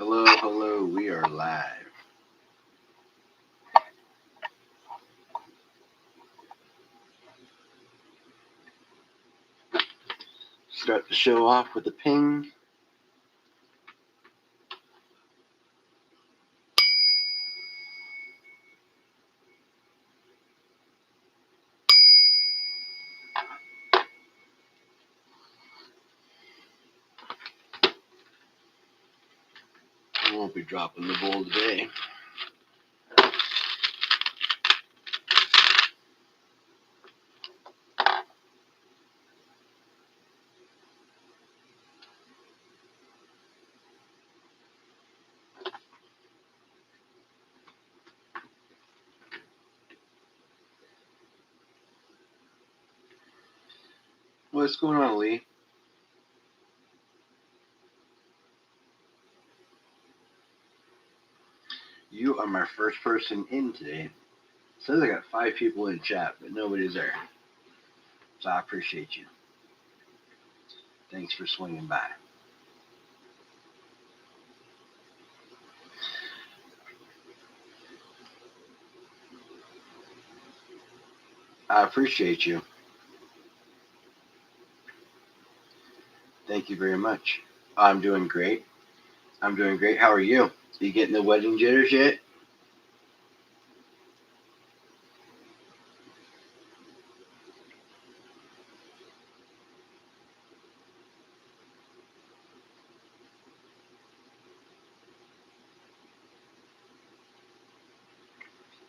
Hello, hello, we are live. Start the show off with a ping. I won't be dropping the bowl today. What's going on, Lee? You are my first person in today. Says I got 5 people in chat, but nobody's there. So I appreciate you. Thanks for swinging by. I appreciate you. Thank you very much. I'm doing great. I'm doing great. How are you? You getting the wedding jitters yet?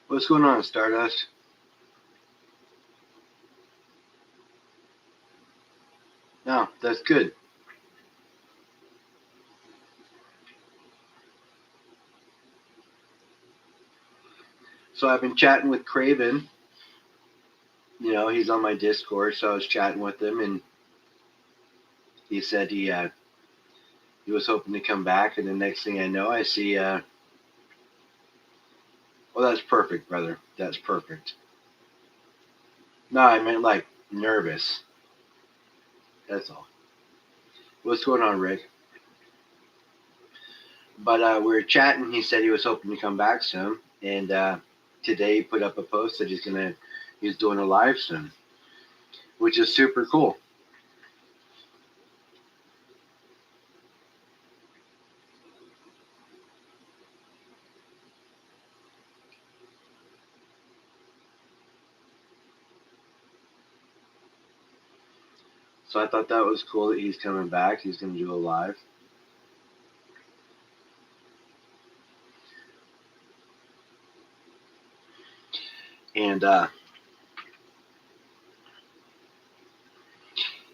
What's going on, Stardust? No, that's good. So I've been chatting with Craven. You know, he's on my Discord, so I was chatting with him, and he said he was hoping to come back, and the next thing I know, I see. Well, that's perfect, brother. That's perfect. No, I meant like nervous. That's all. What's going on, Rick? But we were chatting. He said he was hoping to come back soon, and today he put up a post that he's doing a live soon, which is super cool. So I thought that was cool that he's coming back. He's going to do a live. And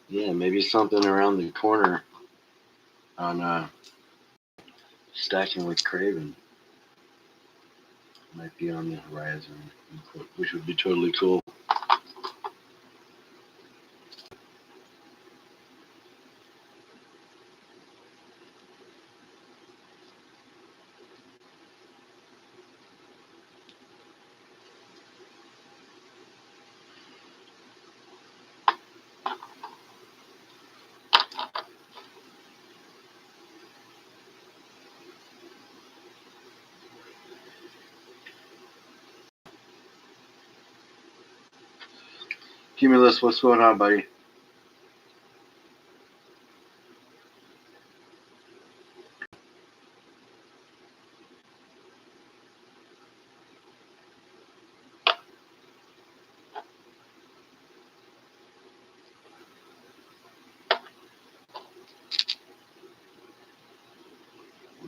yeah, maybe something around the corner on stacking with Craven might be on the horizon, which would be totally cool. Cumulus, what's going on, buddy?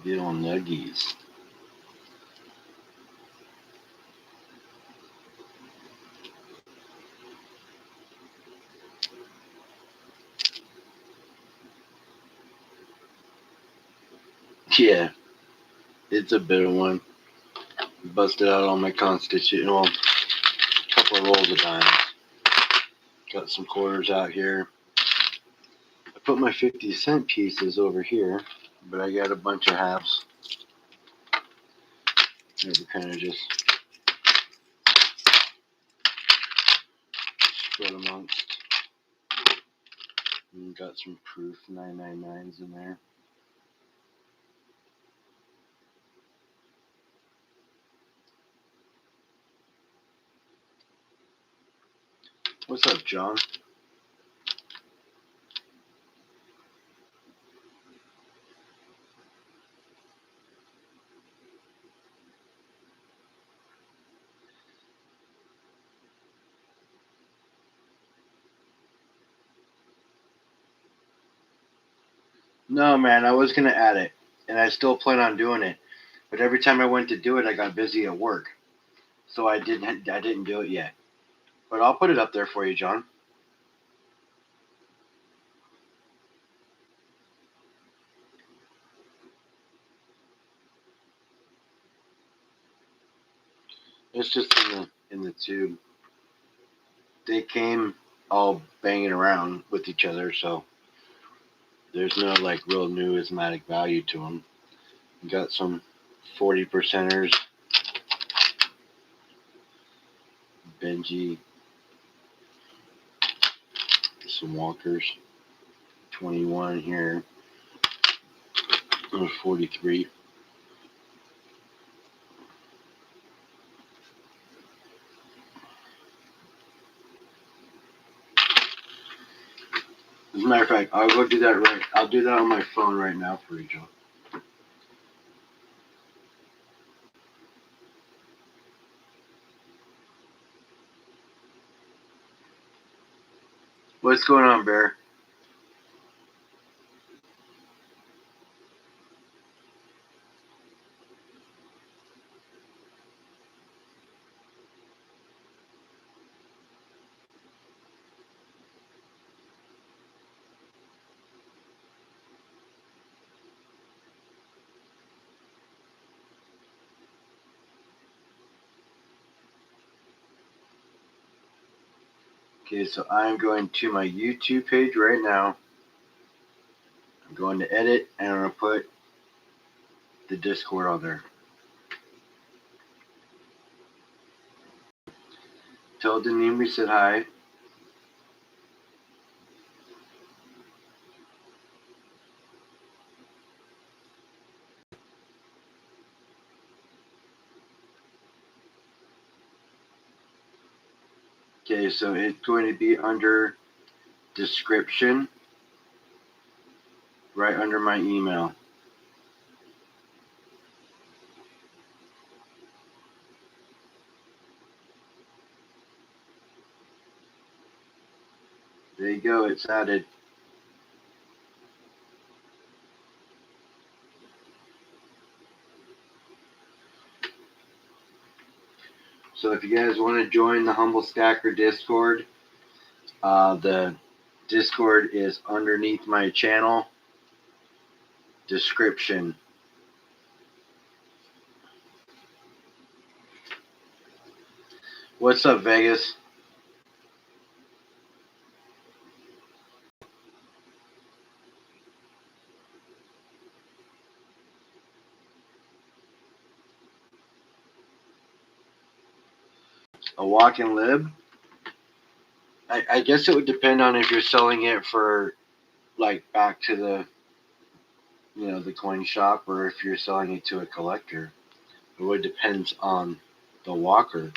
Little nuggies. Yeah, it's a bit of one. Busted out all my constituent, well, a couple of rolls of dimes. Got some quarters out here. I put my 50-cent pieces over here, but I got a bunch of halves. Maybe kind of just spread amongst. And got some proof 999s in there. What's up, John? No, man, I was gonna add it, and I still plan on doing it. But every time I went to do it, I got busy at work, so I didn't do it yet. But I'll put it up there for you, John. It's just in the tube. They came all banging around with each other, so there's no like real numismatic value to them. You got some 40 percenters, Benji, some Walkers, 21 here, 43. As a matter of fact, I'll go do that right. I'll do that on my phone right now for you, Joe. What's going on, Bear? Okay, so I'm going to my YouTube page right now. I'm going to edit, and I'm going to put the Discord on there. Tell Deneen we said hi. Okay, so it's going to be under description, right under my email. There you go, it's added. So if you guys want to join the Humble Stacker Discord, the Discord is underneath my channel description. What's up, Vegas? A walk-in lib? I guess it would depend on if you're selling it for like back to the the coin shop, or if you're selling it to a collector. It would depends on the walker.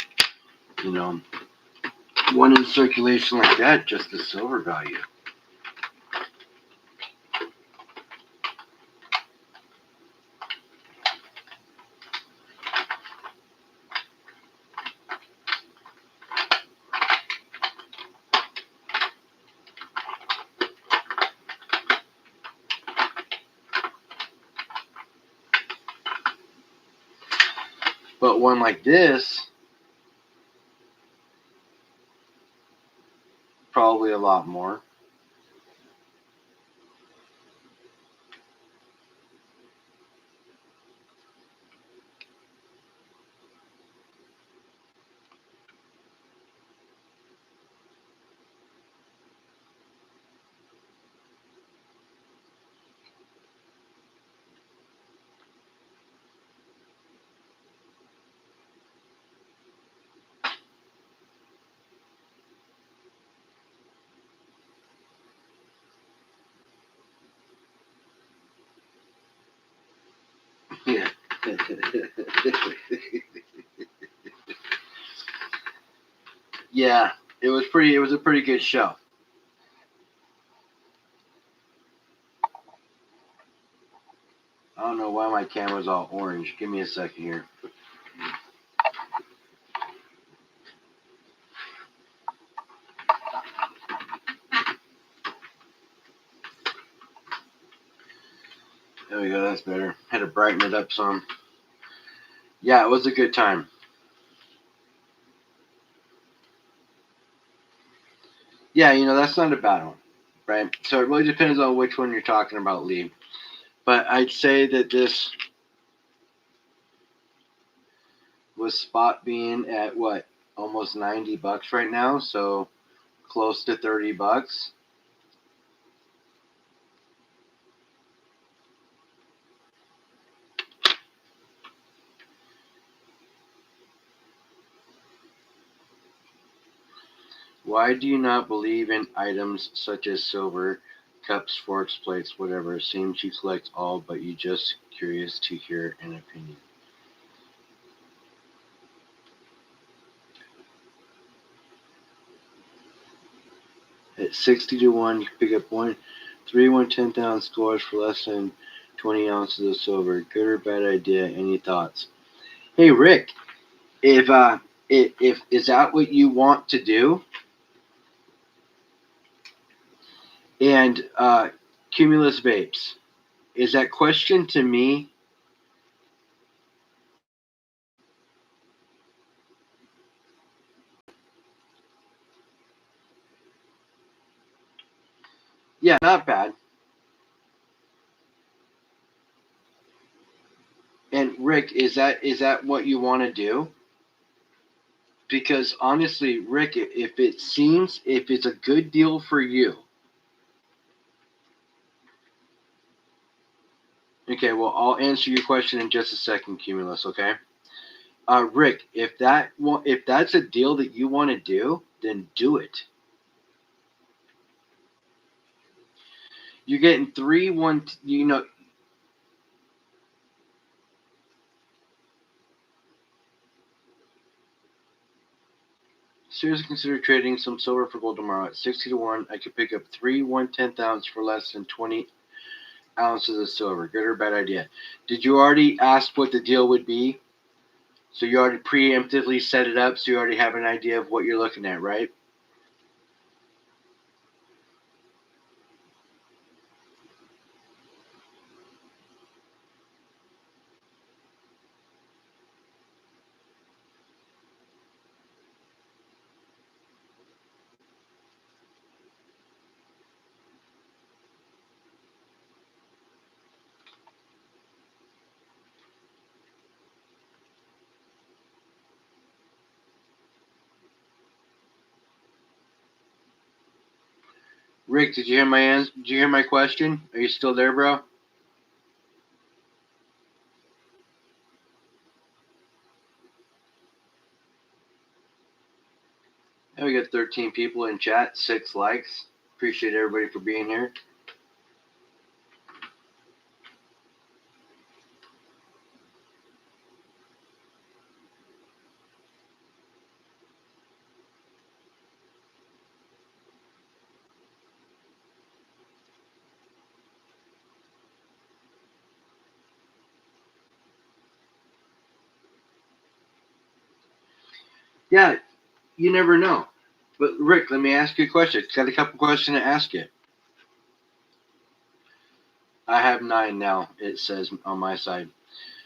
One in circulation like that, just the silver value. But one like this, probably a lot more. Yeah. Yeah, It was a pretty good show. I don't know why my camera's all orange. Give me a second here. There we go. That's better. Had to brighten it up some. Yeah, it was a good time. Yeah, that's not a bad one, right? So it really depends on which one you're talking about, Lee. But I'd say that this was spot being at what, almost $90 right now, so close to $30. Why do you not believe in items such as silver, cups, forks, plates, whatever? Seems you collect all, but you just curious to hear an opinion. At 60 to 1, you can pick up 1 10,000 scores for less than 20 ounces of silver. Good or bad idea? Any thoughts? Hey, Rick, if is that what you want to do? And Cumulus Vapes, is that question to me? Yeah, not bad. And Rick, is that what you want to do? Because honestly, Rick, if it's a good deal for you, okay. Well, I'll answer your question in just a second, Cumulus. Okay. Rick, if that's a deal that you want to do, then do it. You're getting three one. Seriously consider trading some silver for gold tomorrow at 60 to 1. I could pick up 3 1/10 ounce for less than 20 ounces of silver. Good or bad idea? Did you already ask what the deal would be? So you already preemptively set it up, so you already have an idea of what you're looking at, right? Rick, did you hear my answer? Did you hear my question? Are you still there, bro? Yeah, we got 13 people in chat, 6 likes. Appreciate everybody for being here. Yeah, you never know. But Rick, let me ask you a question. Got a couple questions to ask you. I have 9 now. It says on my side.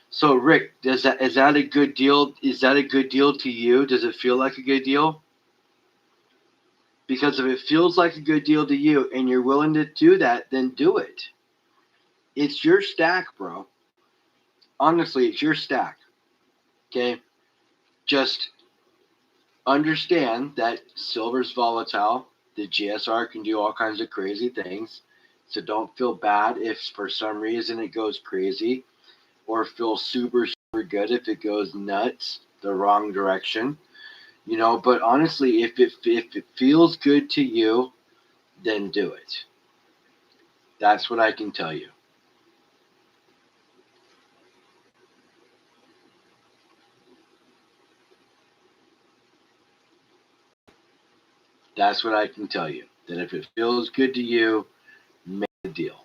So Rick, is that a good deal? Is that a good deal to you? Does it feel like a good deal? Because if it feels like a good deal to you and you're willing to do that, then do it. It's your stack, bro. Honestly, it's your stack. Okay? Just understand that silver's volatile. The GSR can do all kinds of crazy things. So don't feel bad if for some reason it goes crazy, or feel super, super good if it goes nuts the wrong direction. But honestly, if it feels good to you, then do it. That's what I can tell you. That's what I can tell you. That if it feels good to you, make the deal.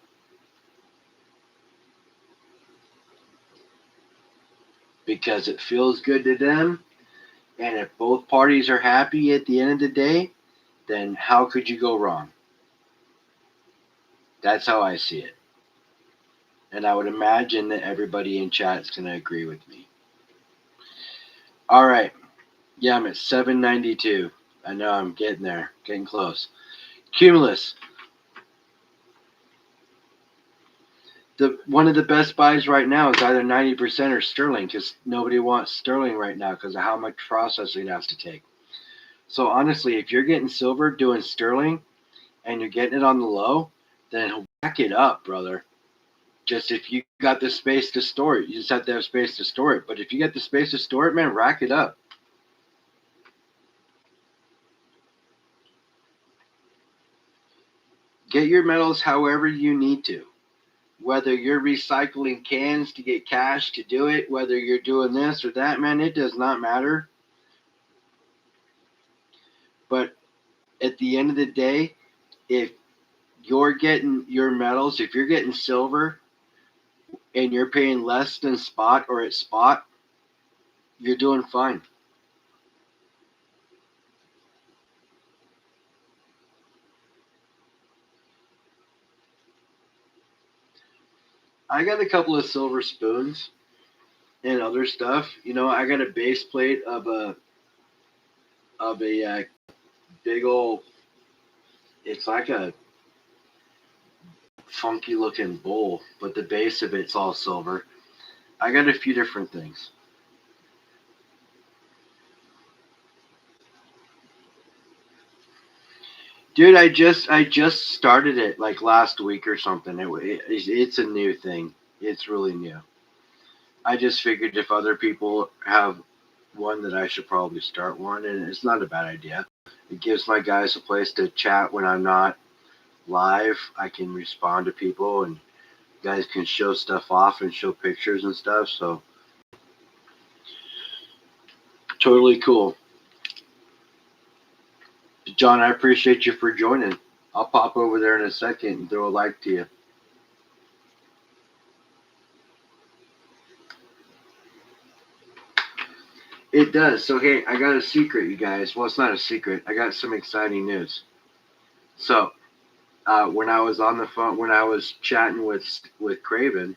Because it feels good to them, and if both parties are happy at the end of the day, then how could you go wrong? That's how I see it. And I would imagine that everybody in chat is going to agree with me. All right. Yeah, I'm at 792. I know I'm getting there, getting close. Cumulus. One of the best buys right now is either 90% or sterling, because nobody wants sterling right now because of how much processing it has to take. So honestly, if you're getting silver doing sterling and you're getting it on the low, then whack it up, brother. Just if you got the space to store it, you just have to have space to store it. But if you got the space to store it, man, rack it up. Get your metals however you need to. Whether you're recycling cans to get cash to do it, whether you're doing this or that, man, it does not matter. But at the end of the day, if you're getting your metals, if you're getting silver and you're paying less than spot or at spot, you're doing fine. I got a couple of silver spoons and other stuff. You know, I got a base plate of a big old. It's like a funky looking bowl, but the base of it's all silver. I got a few different things. Dude, I just started it like last week or something. It's a new thing. It's really new. I just figured if other people have one, that I should probably start one, and it's not a bad idea. It gives my guys a place to chat when I'm not live. I can respond to people, and guys can show stuff off and show pictures and stuff. So totally cool. John, I appreciate you for joining. I'll pop over there in a second and throw a like to you. It does. So, hey, I got a secret, you guys. Well, it's not a secret. I got some exciting news. So, when I was on the phone, when I was chatting with Craven,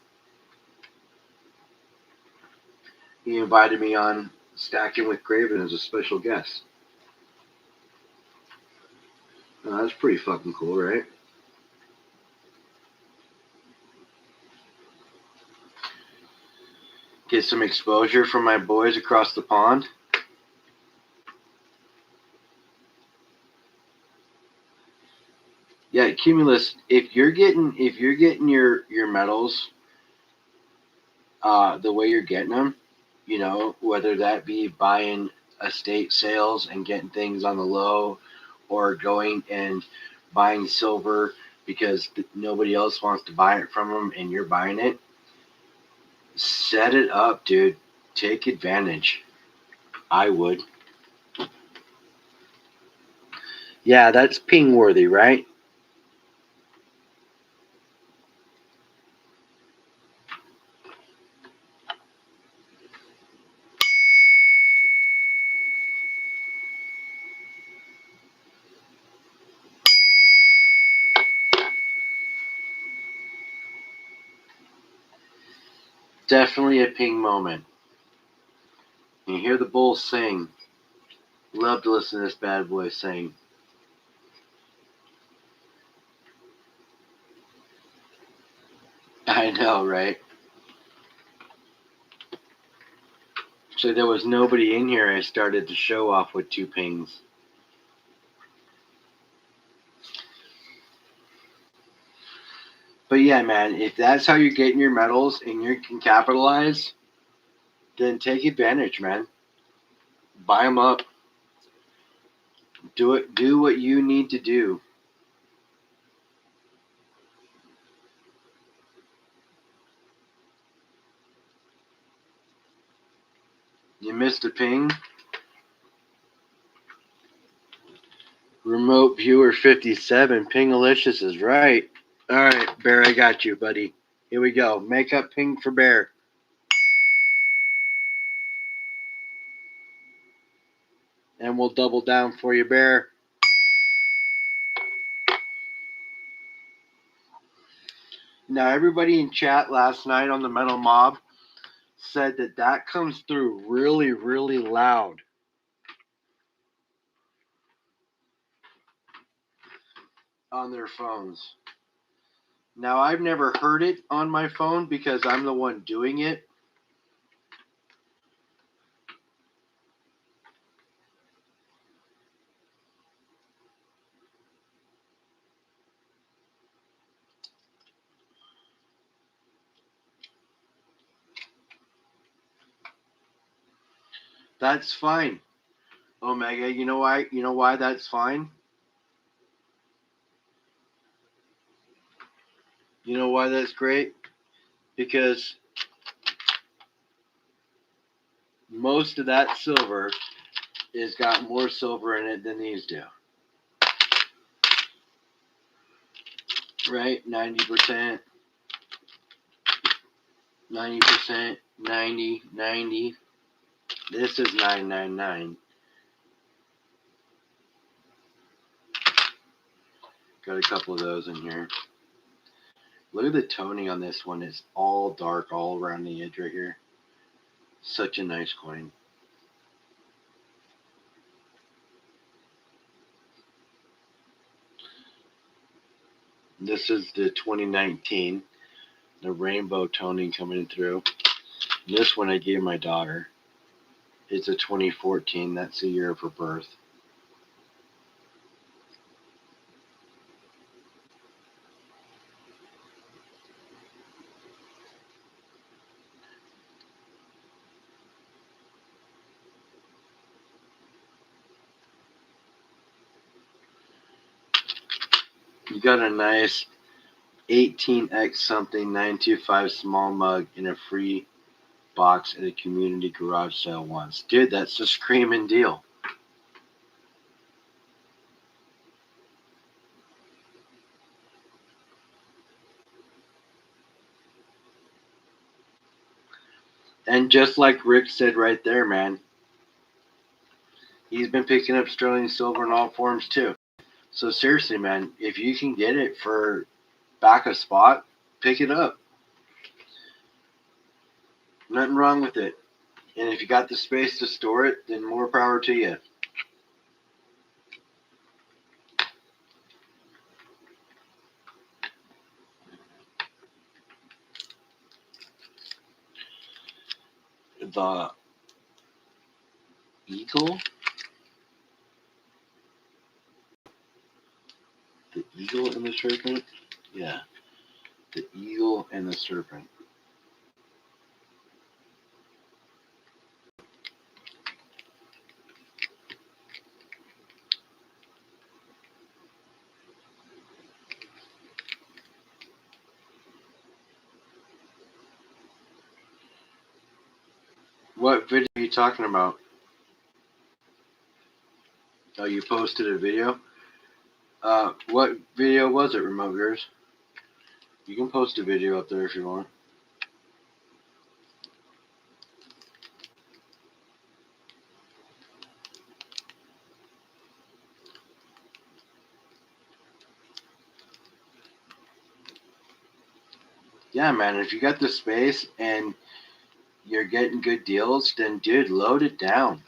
he invited me on Stacking with Craven as a special guest. That's pretty fucking cool, right? Get some exposure from my boys across the pond. Yeah, Cumulus, if you're getting your metals the way you're getting them, you know, whether that be buying estate sales and getting things on the low, or going and buying silver because nobody else wants to buy it from them and you're buying it, set it up, dude. Take advantage. I would. Yeah, that's ping worthy, right? Definitely a ping moment. You hear the bull sing. Love to listen to this bad boy sing. I know, right? So there was nobody in here. I started the show off with 2 pings. But yeah, man, if that's how you're getting your metals and you can capitalize, then take advantage, man. Buy them up. Do it. Do what you need to do. You missed a ping. Remote viewer 57. Pingalicious is right. All right, Bear, I got you, buddy. Here we go. Make up ping for Bear. And we'll double down for you, Bear. Now, everybody in chat last night on the Metal Mob said that comes through really, really loud on their phones. Now, I've never heard it on my phone because I'm the one doing it. That's fine, Omega. You know why? You know why that's fine? You know why that's great? Because most of that silver has got more silver in it than these do. Right? 90%, 90%, 90, 90. This is 999. Got a couple of those in here. Look at the toning on this one. It's all dark all around the edge right here. Such a nice coin. This is the 2019. The rainbow toning coming through. This one I gave my daughter. It's a 2014. That's the year of her birth. You got a nice 18x something 925 small mug in a free box at a community garage sale once. Dude, that's a screaming deal. And just like Rick said right there, man, he's been picking up sterling silver in all forms too. So seriously, man, if you can get it for back a spot, pick it up. Nothing wrong with it. And if you got the space to store it, then more power to you. The eagle? The eagle and the serpent? Yeah. The eagle and the serpent. What video are you talking about? Oh, you posted a video? What video was it, Remote Viewers? You can post a video up there if you want. Yeah, man, if you got the space and you're getting good deals, then, dude, load it down.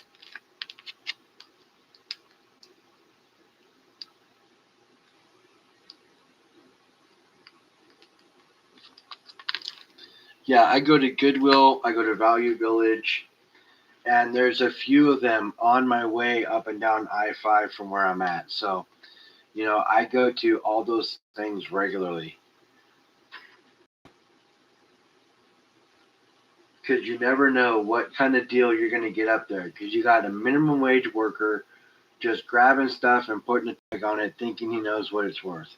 Yeah, I go to Goodwill, I go to Value Village, and there's a few of them on my way up and down I-5 from where I'm at. So, I go to all those things regularly. Because you never know what kind of deal you're going to get up there. Because you got a minimum wage worker just grabbing stuff and putting a tag on it thinking he knows what it's worth.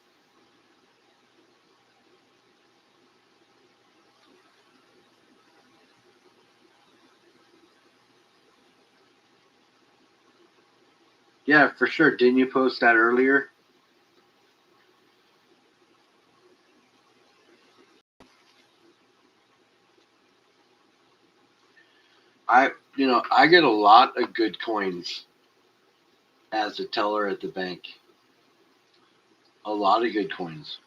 Yeah, for sure. Didn't you post that earlier? I get a lot of good coins as a teller at the bank. A lot of good coins.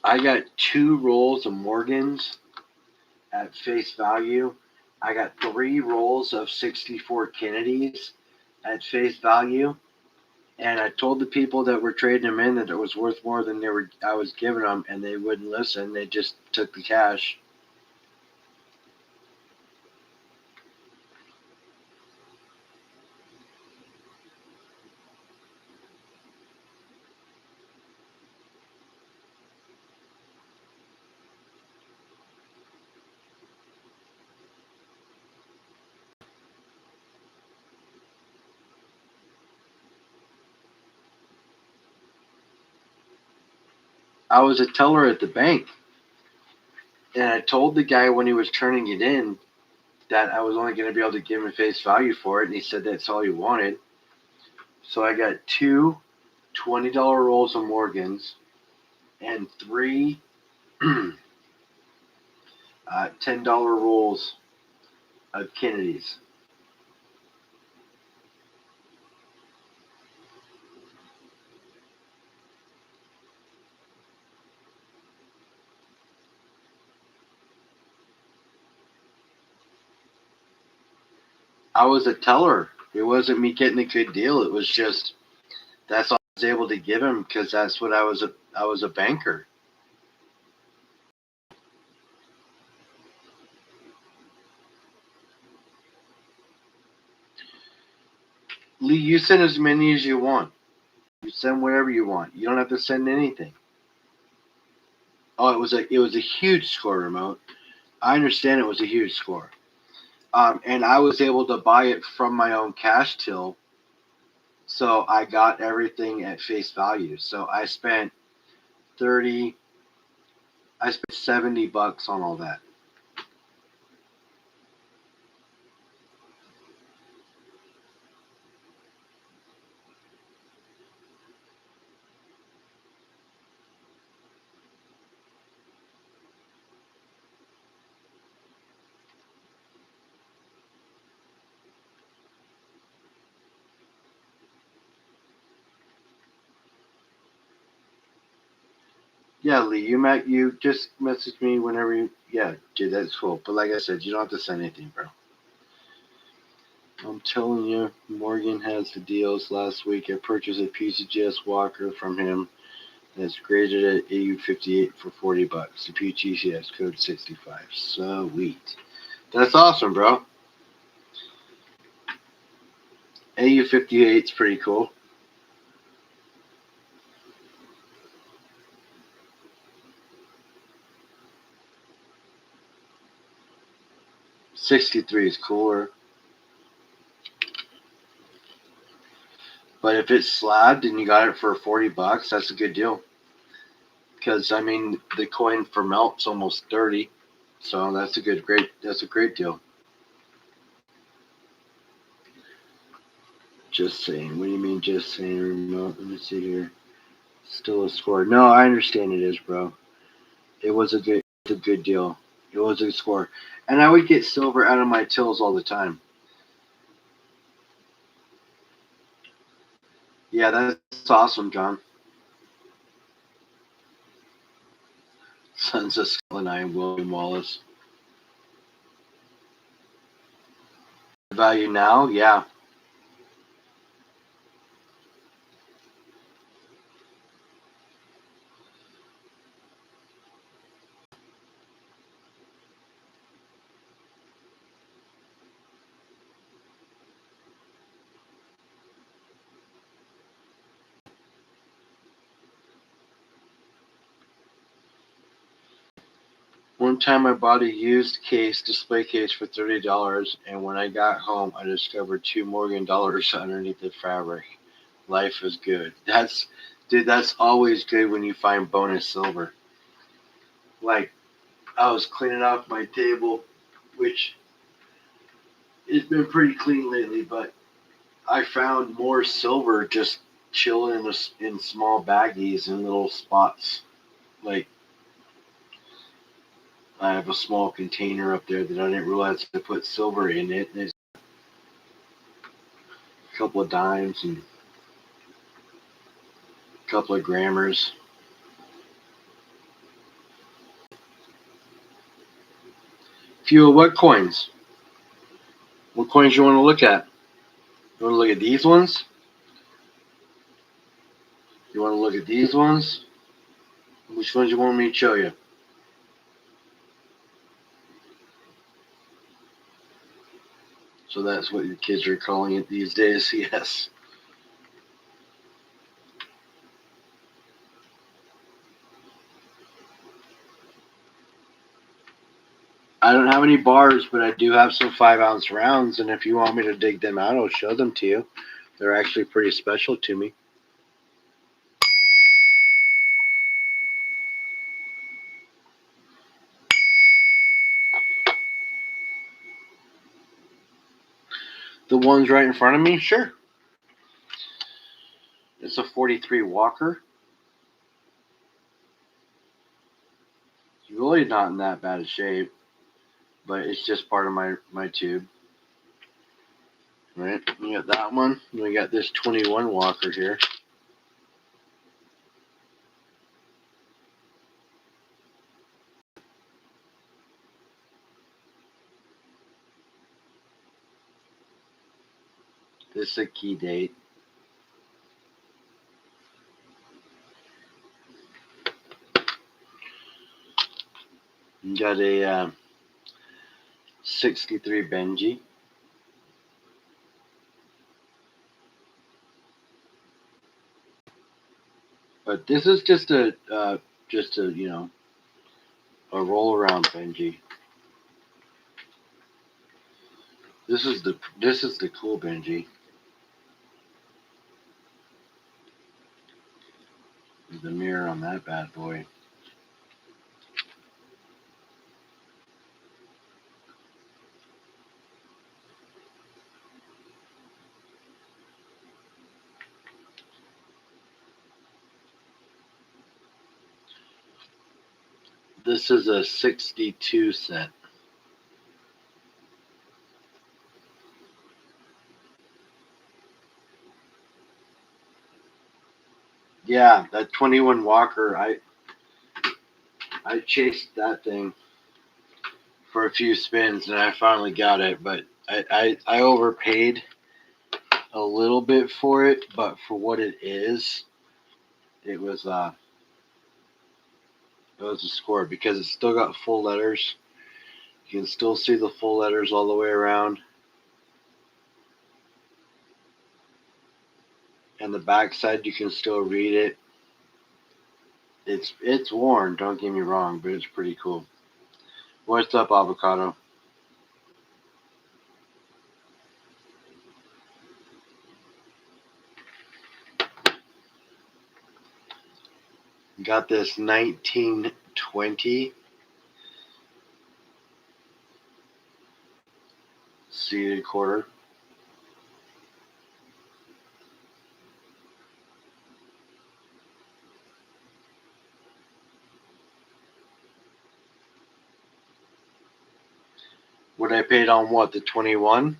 I got 2 rolls of Morgans at face value. I got 3 rolls of 64 Kennedys at face value. And I told the people that were trading them in that it was worth more than I was giving them, and they wouldn't listen. They just took the cash. I was a teller at the bank, and I told the guy when he was turning it in that I was only going to be able to give him face value for it, and he said that's all he wanted. So I got 2 $20 rolls of Morgans and 3 $10 rolls of Kennedys. I was a teller. It wasn't me getting a good deal. It was just that's all I was able to give him because that's what I was. I was a banker. Lee, you send as many as you want. You send whatever you want. You don't have to send anything. Oh, it was a huge score, remote. I understand it was a huge score. And I was able to buy it from my own cash till, so I got everything at face value. So I spent 30, I spent $70 on all that. Yeah, Lee, you just message me whenever you. Yeah, dude, that's cool. But like I said, you don't have to send anything, bro. I'm telling you, Morgan has the deals. Last week, I purchased a PCGS Walker from him that's graded at AU58 for $40. The PGCS code 65. Sweet. That's awesome, bro. AU58 is pretty cool. 63 is cooler. But if it's slabbed and you got it for $40, that's a good deal. Because I mean, the coin for melt's almost 30, so that's a great deal. Just saying. What do you mean, just saying? Remote? Let me see here. Still a score. No, I understand it is, bro. It was a good deal. It was a score, and I would get silver out of my tills all the time. Yeah, that's awesome, John. Sons of Scotland, I am William Wallace. Value now, yeah. One time I bought a used display case for $30, and when I got home, I discovered $2 Morgan underneath the fabric. Life is good. Dude, that's always good when you find bonus silver. Like, I was cleaning off my table, which It's been pretty clean lately, but I found more silver just chilling in small baggies in little spots. Like, I have a small container up there that I didn't realize to put silver in it. There's a couple of dimes and a couple of grammars. Few of what coins? What coins you want to look at? You want to look at these ones? You want to look at these ones? Which ones you want me to show you? So that's what your kids are calling it these days, yes. I don't have any bars, but I do have some 5-ounce rounds, and if you want me to dig them out, I'll show them to you. They're actually pretty special to me. The ones right in front of me? Sure. It's a 43 Walker. It's really not in that bad a shape, but it's just part of my tube. Right? We got that one. And we got this 21 Walker here. This is a key date. You got a 63 Benji. But this is just a a roll around Benji. This is the cool Benji. The mirror on that bad boy. This is a 62 set. Yeah, that 21 Walker, I chased that thing for a few spins and I finally got it, but I overpaid a little bit for it, but for what it is, it was a score because it's still got full letters. You can still see the full letters all the way around. And the backside you can still read it. It's worn, don't get me wrong, but it's pretty cool. What's up, Avocado? Got this 1920 seated quarter. What I paid on what, the 21?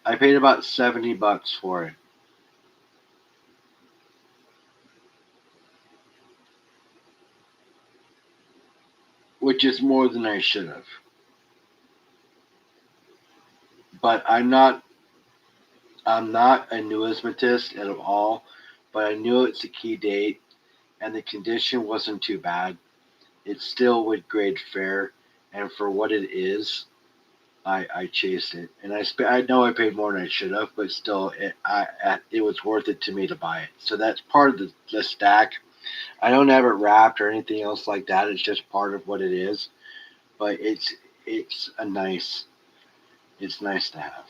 I paid about $70 for it. Which is more than I should have. But I'm not a numismatist at all, but I knew it's a key date and the condition wasn't too bad. It still would grade fair, and for what it is, I chased it, and I know I paid more than I should have, but still, it was worth it to me to buy it. So that's part of the stack. I don't have it wrapped or anything else like that. It's just part of what it is, but it's nice to have.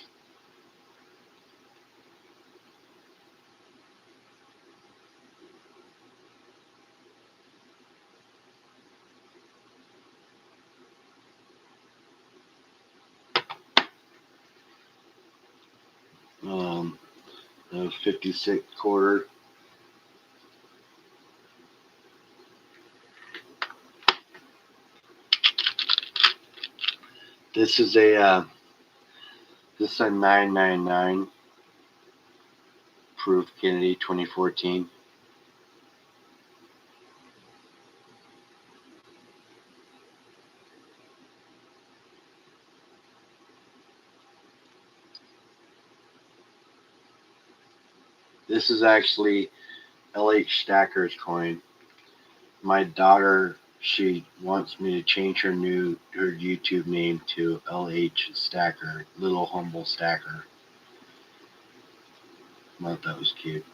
a 56 quarter. This is a 999 proof Kennedy 2014. This is actually LH Stacker's coin. My daughter, she wants me to change her YouTube name to LH Stacker, Little Humble Stacker. I thought that was cute.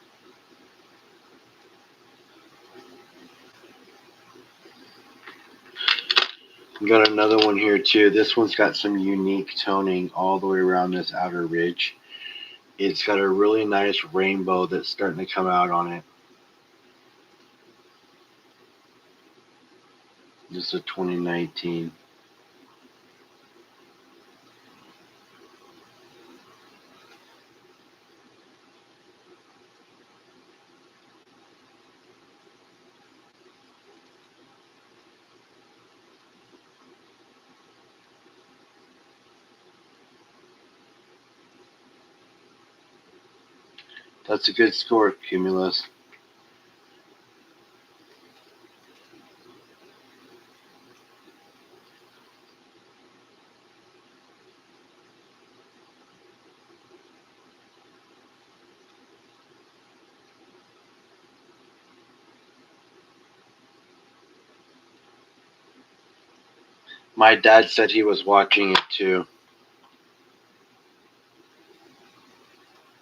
We got another one here too. This one's got some unique toning all the way around this outer ridge. It's got a really nice rainbow that's starting to come out on it. This is a 2019. That's a good score, Cumulus. My dad said he was watching it too.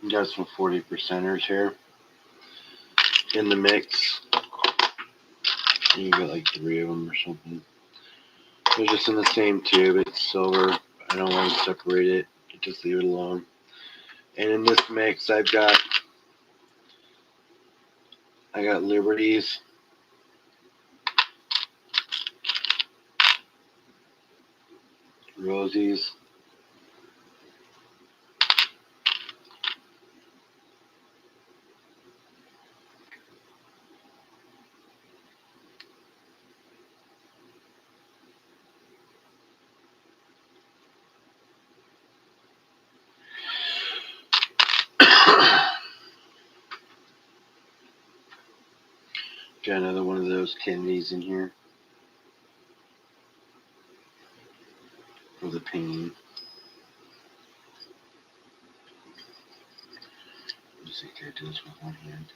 We got some 40%ers here in the mix. You got like 3 of them or something. They're just in the same tube. It's silver. I don't want to separate it. Just leave it alone. And in this mix, I got Liberties. Rosies. Got another one of those Kennedys in here for the painting. Let's see, can I do this with one hand?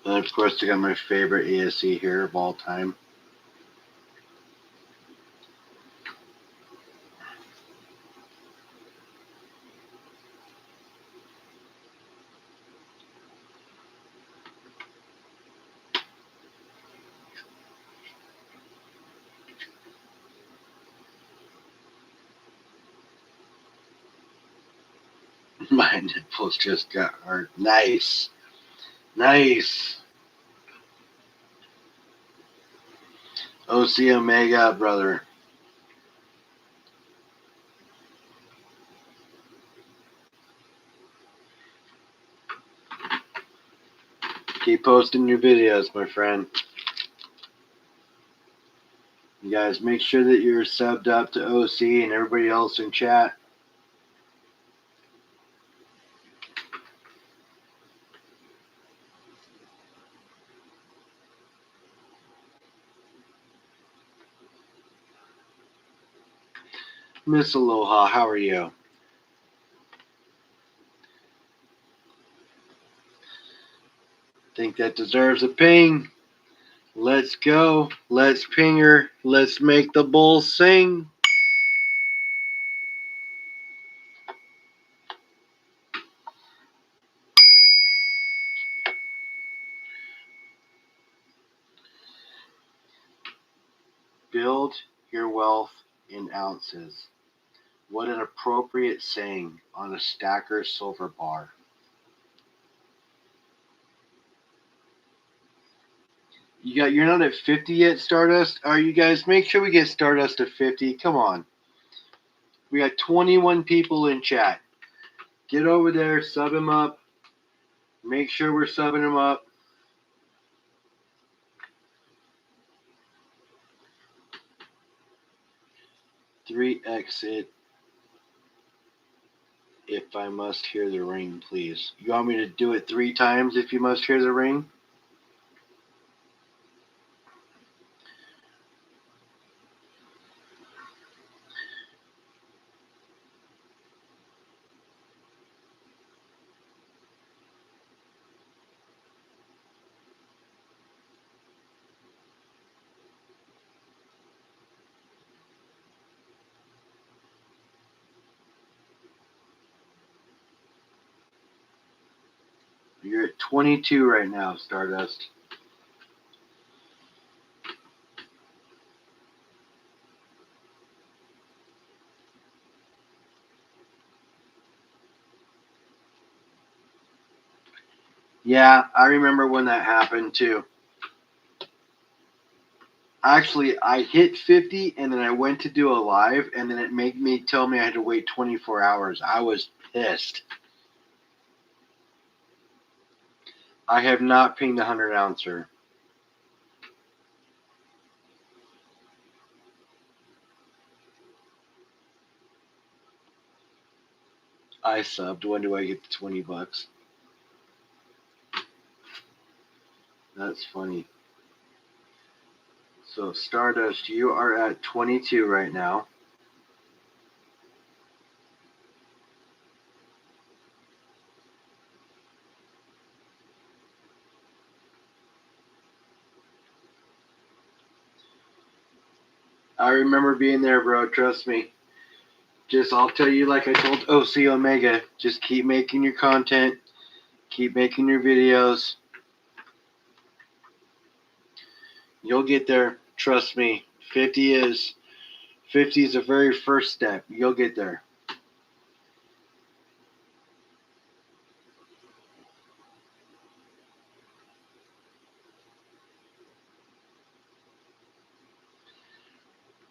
And of course, I got my favorite ASE here of all time. My nipples just got hard. Nice. Nice. OC Omega, brother. Keep posting your videos, my friend. You guys make sure that you're subbed up to OC and everybody else in chat. Miss Aloha, how are you? Think that deserves a ping. Let's go. Let's ping her. Let's make the bulls sing. Build your wealth in ounces. What an appropriate saying on a Stacker silver bar. You're not at 50 yet, Stardust? Are you guys? Make sure we get Stardust to 50. Come on. We got 21 people in chat. Get over there, sub him up. Make sure we're subbing him up. Three exit. If I must hear the ring, please. You want me to do it 3 times if you must hear the ring? You're at 22 right now, Stardust. Yeah, I remember when that happened too. Actually, I hit 50 and then I went to do a live and then it made me tell me I had to wait 24 hours. I was pissed. I have not pinged the 100 ouncer. I subbed. When do I get the $20? That's funny. So, Stardust, you are at 22 right now. I remember being there, bro. Trust me. I'll tell you like I told OC Omega, just keep making your content. Keep making your videos. You'll get there. Trust me. 50 is the very first step. You'll get there.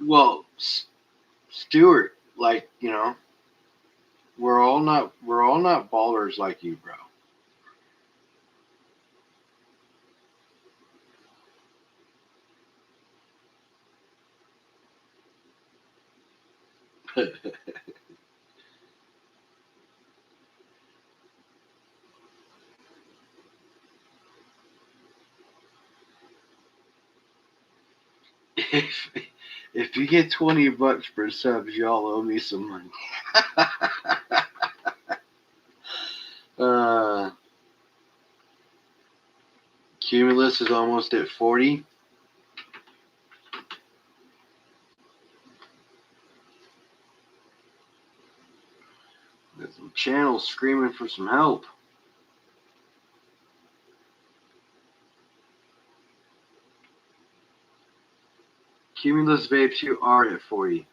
Well, Stuart, like, we're all not ballers like you, bro. if you get $20 per subs, y'all owe me some money. Cumulus is almost at 40. There's some channels screaming for some help. Cumulus Vapes, you are at 40.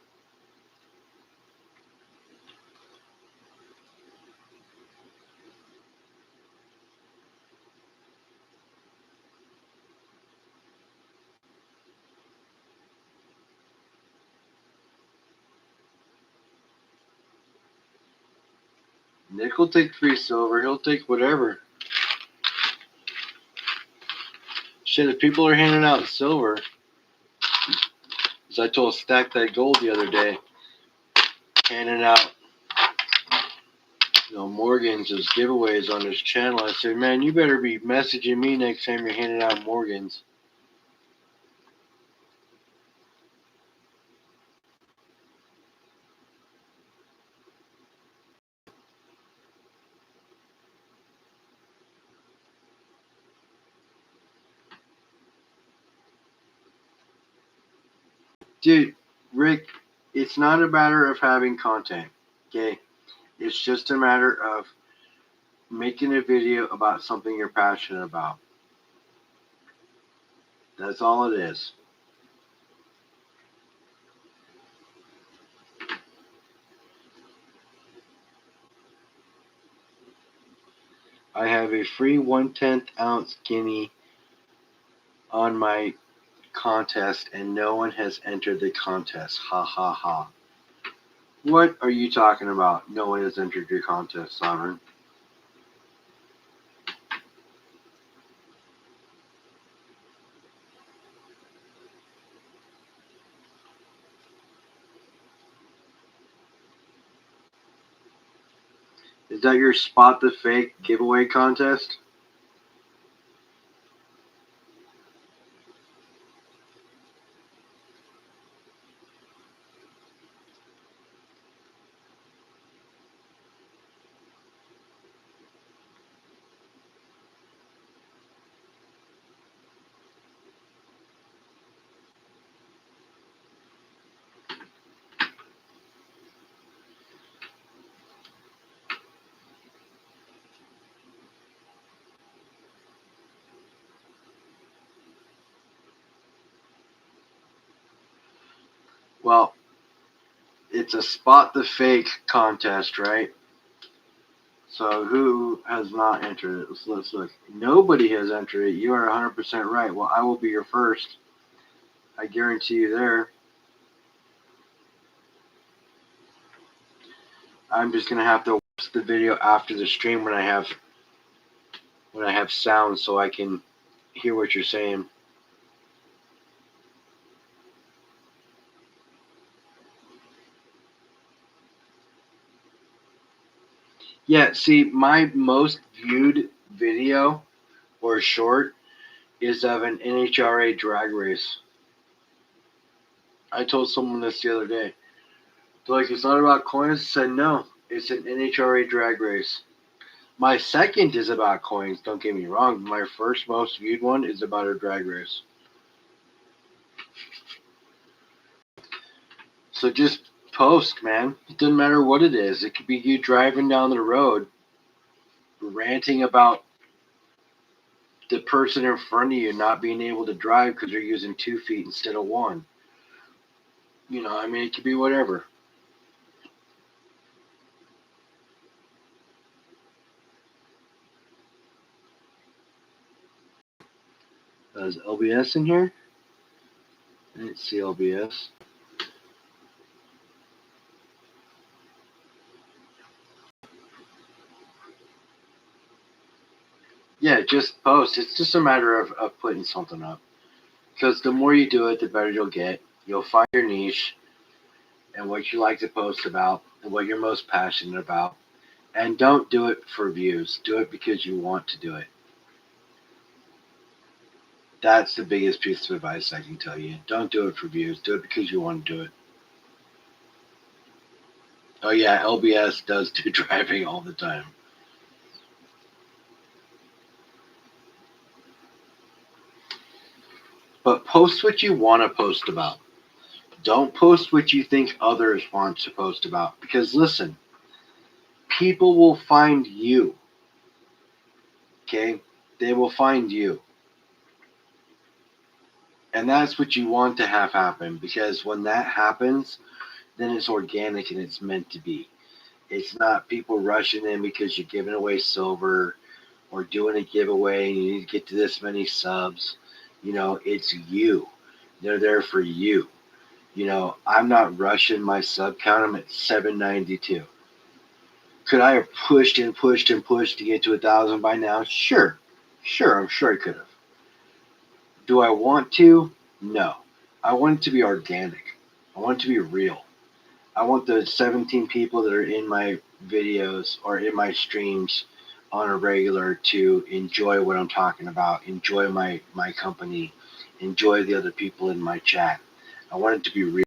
Nick will take free silver. He'll take whatever. Shit, if people are handing out silver, as I told Stack That Gold the other day, handing out, Morgans as giveaways on his channel. I said, man, you better be messaging me next time you're handing out Morgans. Dude, Rick, it's not a matter of having content, okay? It's just a matter of making a video about something you're passionate about. That's all it is. I have a free 1/10 ounce guinea on my contest, and no one has entered the contest. Ha ha ha. What are you talking about? No one has entered your contest, Sovereign. Is that your Spot the Fake giveaway contest? Well, it's a Spot the Fake contest, right? So who has not entered it? Let's look. Nobody has entered it. You are 100% right. Well, I will be your first. I guarantee you there. I'm just gonna have to watch the video after the stream when I have sound so I can hear what you're saying. Yeah, see, my most viewed video or short is of an NHRA drag race. I told someone this the other day. They're like, it's not about coins. I said, no, it's an NHRA drag race. My second is about coins, don't get me wrong. My first most viewed one is about a drag race. So just post, man. It doesn't matter what it is. It could be you driving down the road, ranting about the person in front of you not being able to drive because they're using 2 feet instead of 1. You know, I mean, it could be whatever. Is LBS in here? I didn't see LBS. Yeah, just post. It's just a matter of putting something up. Because the more you do it, the better you'll get. You'll find your niche and what you like to post about and what you're most passionate about. And don't do it for views. Do it because you want to do it. That's the biggest piece of advice I can tell you. Don't do it for views. Do it because you want to do it. Oh, yeah, LBS does do driving all the time. But post what you want to post about. Don't post what you think others want to post about. Because listen, people will find you. Okay? They will find you. And that's what you want to have happen. Because when that happens, then it's organic and it's meant to be. It's not people rushing in because you're giving away silver or doing a giveaway and you need to get to this many subs. You know, it's you. They're there for you. You know, I'm not rushing my sub count. I'm at 792. Could I have pushed and pushed and pushed to get to 1,000 by now? Sure. Sure, I'm sure I could have. Do I want to? No. I want it to be organic. I want it to be real. I want the 17 people that are in my videos or in my streams on a regular to enjoy what I'm talking about, enjoy my company, enjoy the other people in my chat. I want it to be real.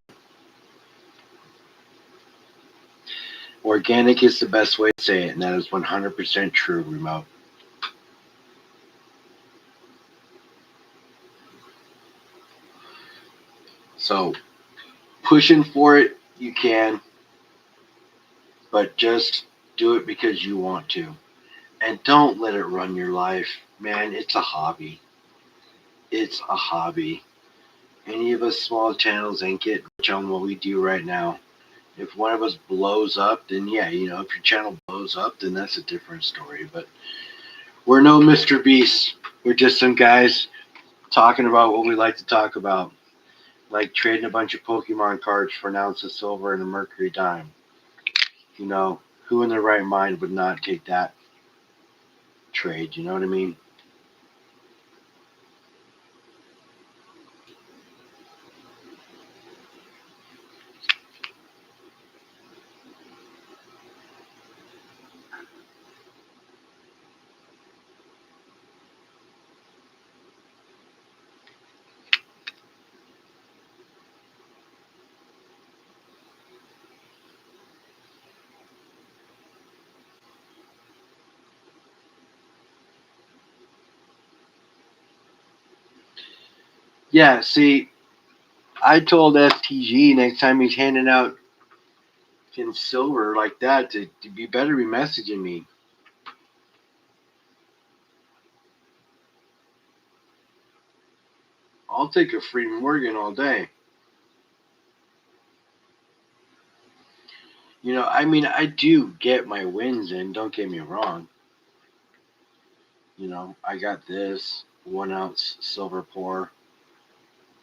Organic is the best way to say it, and that is 100% true, Remote. So, pushing for it, you can, but just do it because you want to. And don't let it run your life. Man, it's a hobby. It's a hobby. Any of us small channels ain't getting rich on what we do right now. If one of us blows up, then yeah, you know, if your channel blows up, then that's a different story. But We're no Mr. Beast. We're just some guys talking about what we like to talk about, like trading a bunch of Pokemon cards for an ounce of silver and a Mercury dime. You know, who in their right mind would not take that trade? You know what I mean? Yeah, see, I told STG next time he's handing out in silver like that to be better be messaging me. I'll take a free Morgan all day. You know, I mean, I do get my wins in, don't get me wrong. You know, I got this 1 ounce silver pour.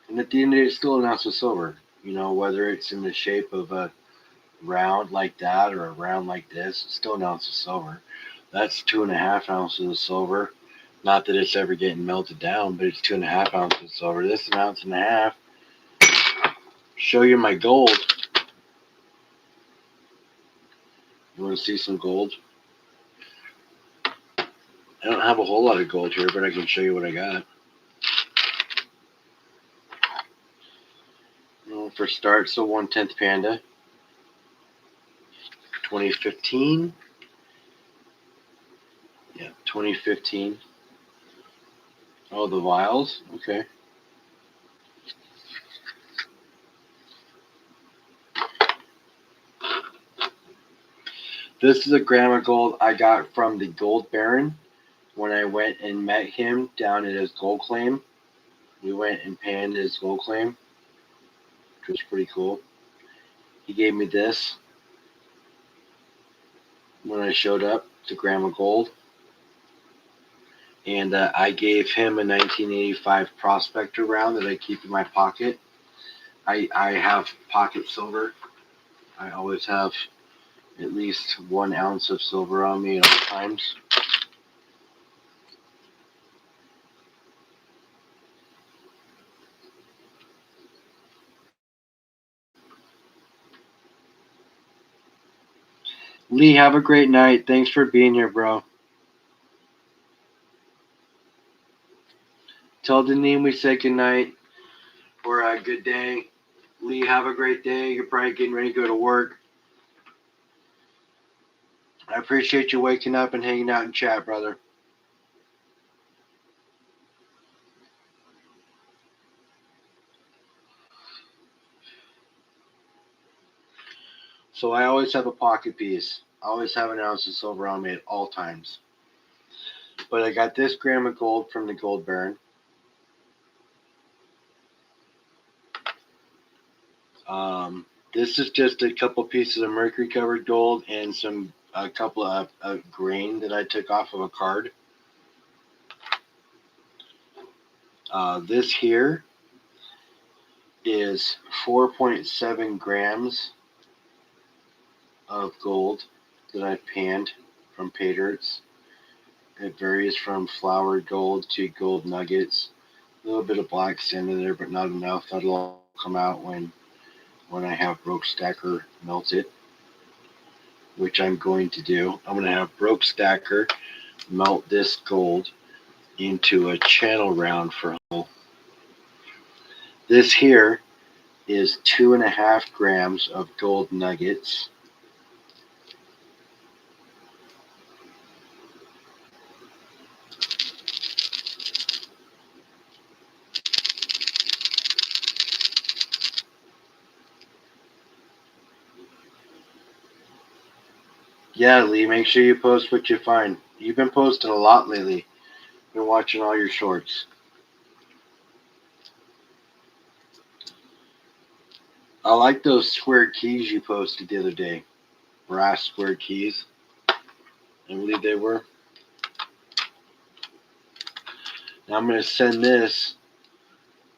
And at the end of the day, it's still an ounce of silver. You know, whether it's in the shape of a round like that or a round like this, it's still an ounce of silver. That's 2.5 ounces of silver. Not that it's ever getting melted down, but it's 2.5 ounces of silver. This is an ounce and a half. Show you my gold. You want to see some gold? I don't have a whole lot of gold here, but I can show you what I got. Well, for starts, so 1/10 Panda, 2015. Yeah, 2015. Oh, the vials. Okay. This is a gram of gold I got from the Gold Baron when I went and met him down at his gold claim. We went and panned his gold claim, which was pretty cool. He gave me this when I showed up. It's a gram of gold. And I gave him a 1985 Prospector round that I keep in my pocket. I have pocket silver. I always have at least 1 ounce of silver on me at all times. Lee, have a great night. Thanks for being here, bro. Tell Deneen we say good night or a good day. Lee, have a great day. You're probably getting ready to go to work. I appreciate you waking up and hanging out in chat, brother. So I always have a pocket piece. I always have an ounce of silver on me at all times. But I got this gram of gold from the Gold Baron. This is just a couple pieces of mercury covered gold and a couple of grain that I took off of a card. This here is 4.7 grams of gold that I panned from pay dirts. It varies from flowered gold to gold nuggets. A little bit of black sand in there, but not enough. That'll all come out when I have Broke Stacker melt it, which I'm going to do. I'm going to have Broke Stacker melt this gold into a channel round for Hull. This here is 2.5 grams of gold nuggets. Yeah, Lee, make sure you post what you find. You've been posting a lot lately. Been watching all your shorts. I like those square keys you posted the other day. Brass square keys. I believe they were. Now I'm going to send this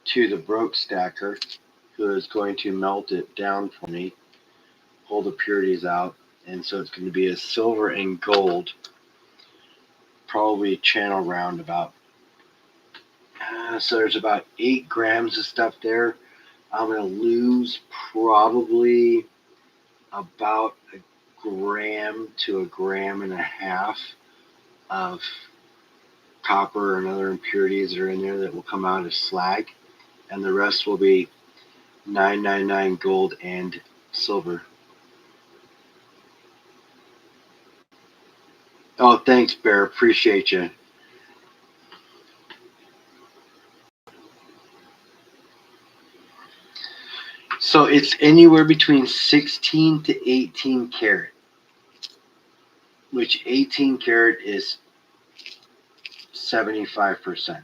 to the broke stacker, who is going to melt it down for me, pull the purities out, and so it's going to be a silver and gold, probably channel round about. So there's about 8 grams of stuff there. I'm going to lose probably about a gram to a gram and a half of copper and other impurities that are in there that will come out as slag, and the rest will be 999 gold and silver. Oh, thanks, Bear. Appreciate you. So it's anywhere between 16 to 18 karat, which 18 karat is 75%.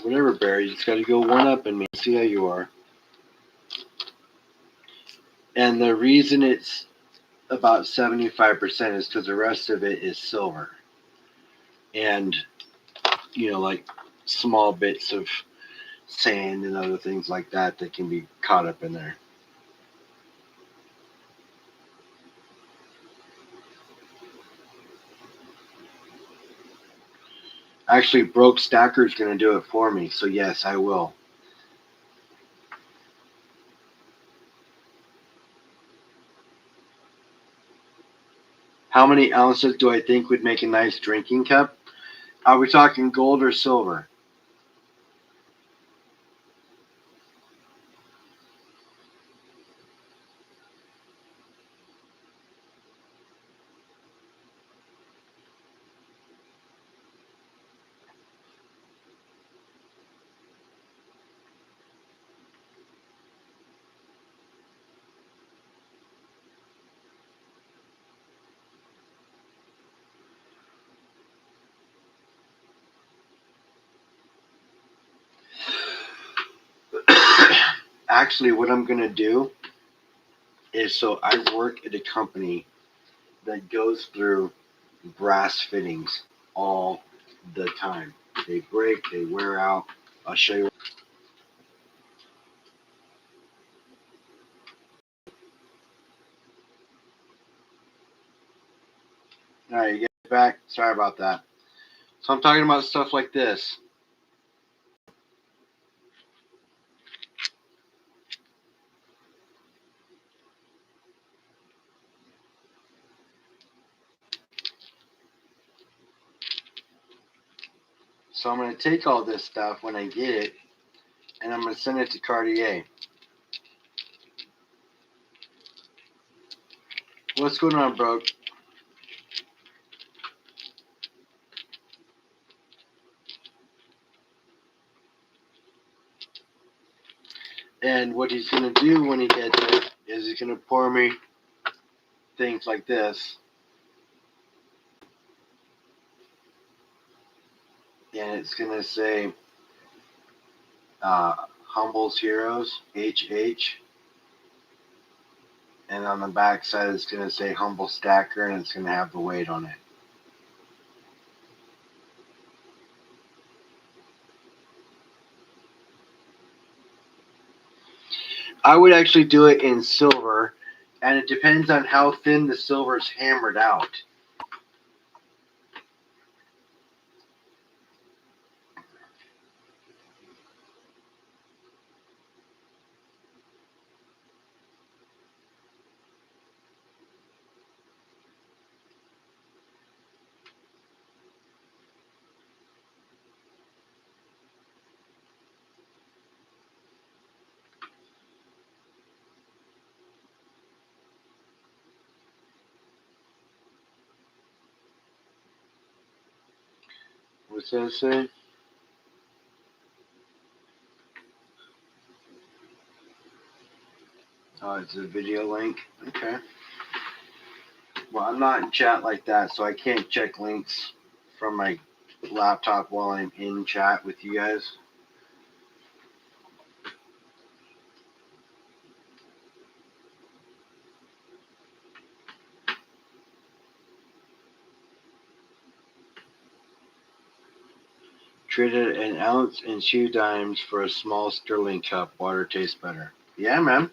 Whatever, Bear. You just got to go one up in me. See how you are. And the reason it's about 75% is because the rest of it is silver. And, like small bits of sand and other things like that that can be caught up in there. Actually, Broke Stacker is going to do it for me, so yes, I will. How many ounces do I think would make a nice drinking cup? Are we talking gold or silver? Actually, what I'm going to do is, so I work at a company that goes through brass fittings all the time. They break, they wear out. I'll show you. All right, you get back. Sorry about that. So I'm talking about stuff like this. So I'm going to take all this stuff when I get it, and I'm going to send it to Cartier. What's going on, bro? And what he's going to do when he gets it is he's going to pour me things like this. And it's going to say Humble's Heroes, HH. And on the back side, it's going to say Humble Stacker, and it's going to have the weight on it. I would actually do it in silver, and it depends on how thin the silver is hammered out. What's that say? Oh, it's a video link. Okay. Well, I'm not in chat like that, so I can't check links from my laptop while I'm in chat with you guys. Traded an ounce in shoe dimes for a small sterling cup. Water tastes better. Yeah, man.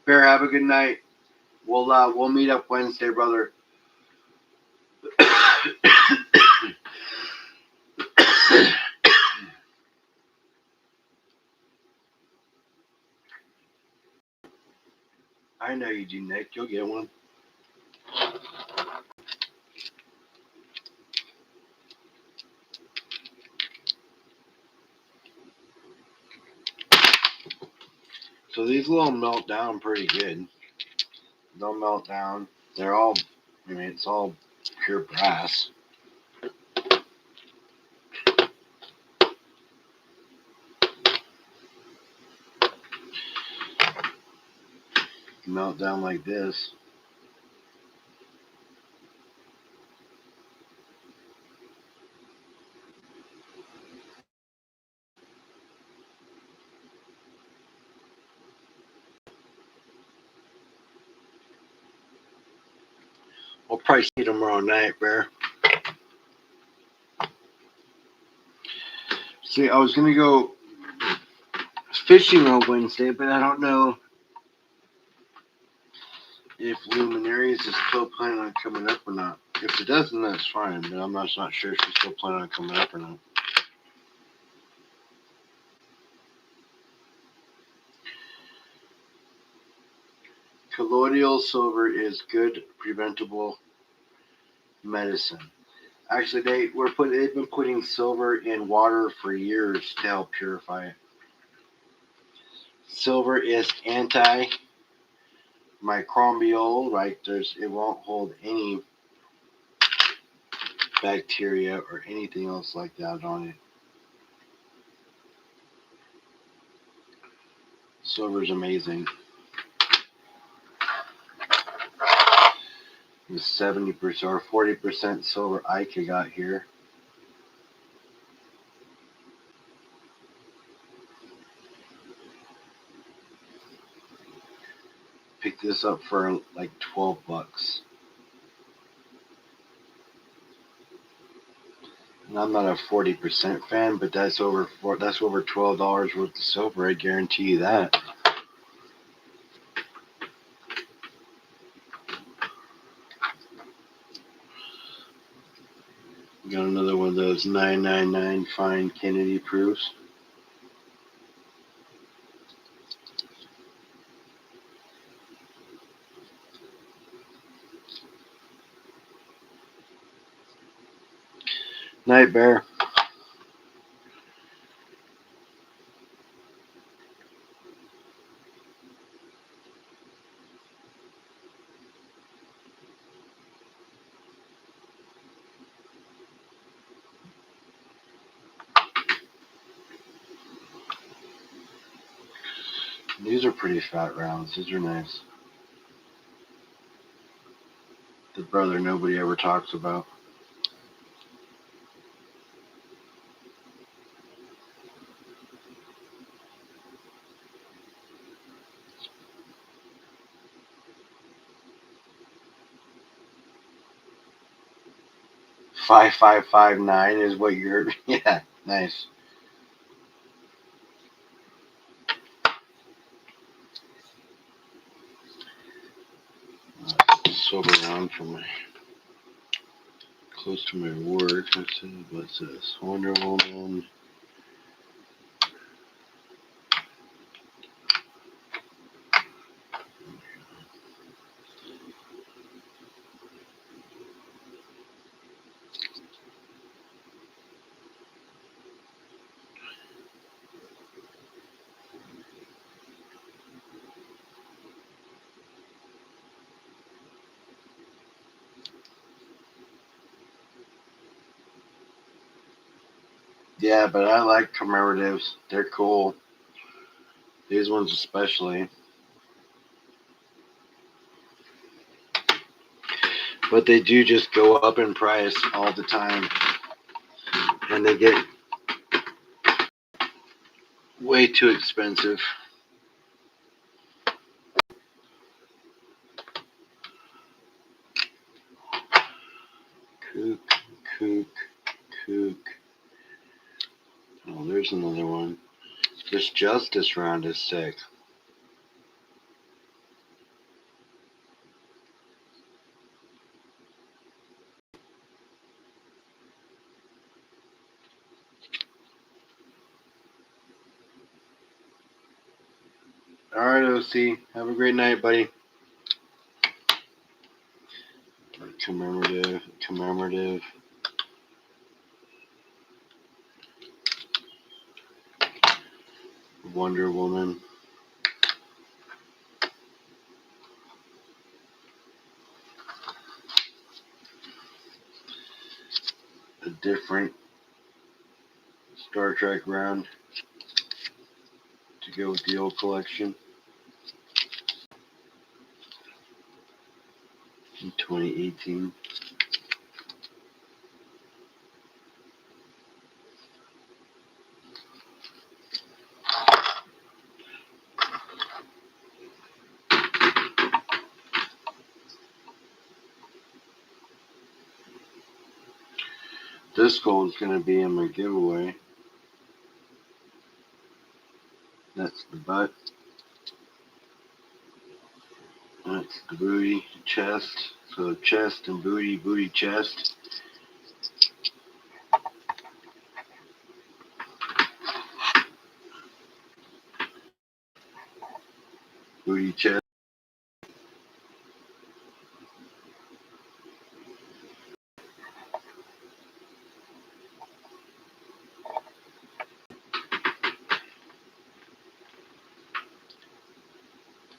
Bear, have a good night. We'll meet up Wednesday, brother. I know you do, Nick. You'll get one. So these will melt down pretty good. They'll melt down. They're all, it's all pure brass. Melt down like this. We'll probably see tomorrow night, Bear. See, I was gonna go fishing on Wednesday, but I don't know if Luminaries is still planning on coming up or not. If it doesn't, that's fine, but I'm not sure if she's still planning on coming up or not. Colloidal silver is good preventable medicine. Actually, they've been putting silver in water for years to help purify it. Silver is antimicrobial, right? It won't hold any bacteria or anything else like that on it. Silver's amazing. The 70% or 40% silver Ike got here. Picked this up for like $12. And I'm not a 40% fan, but that's over $12 worth of silver. I guarantee you that. Got another one of those 999 fine Kennedy proofs. Night, Bear. These are pretty fat rounds. These are nice. The brother nobody ever talks about. $5,559 is what you're. Yeah, nice. Silver round for my close to my work. Let's see, what's this? Wonder Woman. Yeah, but I like commemoratives. They're cool. These ones especially. But they do just go up in price all the time. And they get way too expensive. Kook. Oh, there's another one. This Justice round is sick. Alright, OC. Have a great night, buddy. Commemorative. Wonder Woman. A different Star Trek round to go with the old collection in 2018. This gold is going to be in my giveaway. That's the butt. That's the booty, chest. So chest and booty, chest. Booty, chest.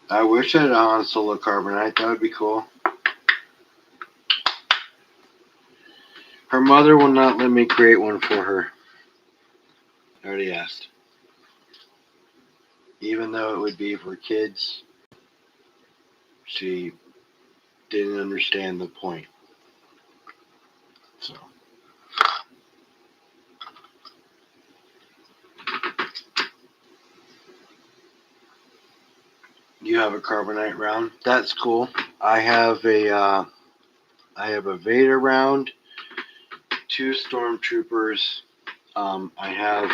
I wish I had a Han Solo Carbonite. That would be cool. Her mother will not let me create one for her. I already asked. Even though it would be for kids, she didn't understand the point. So. You have a Carbonite round. That's cool. I have a Vader round, 2 Stormtroopers. I have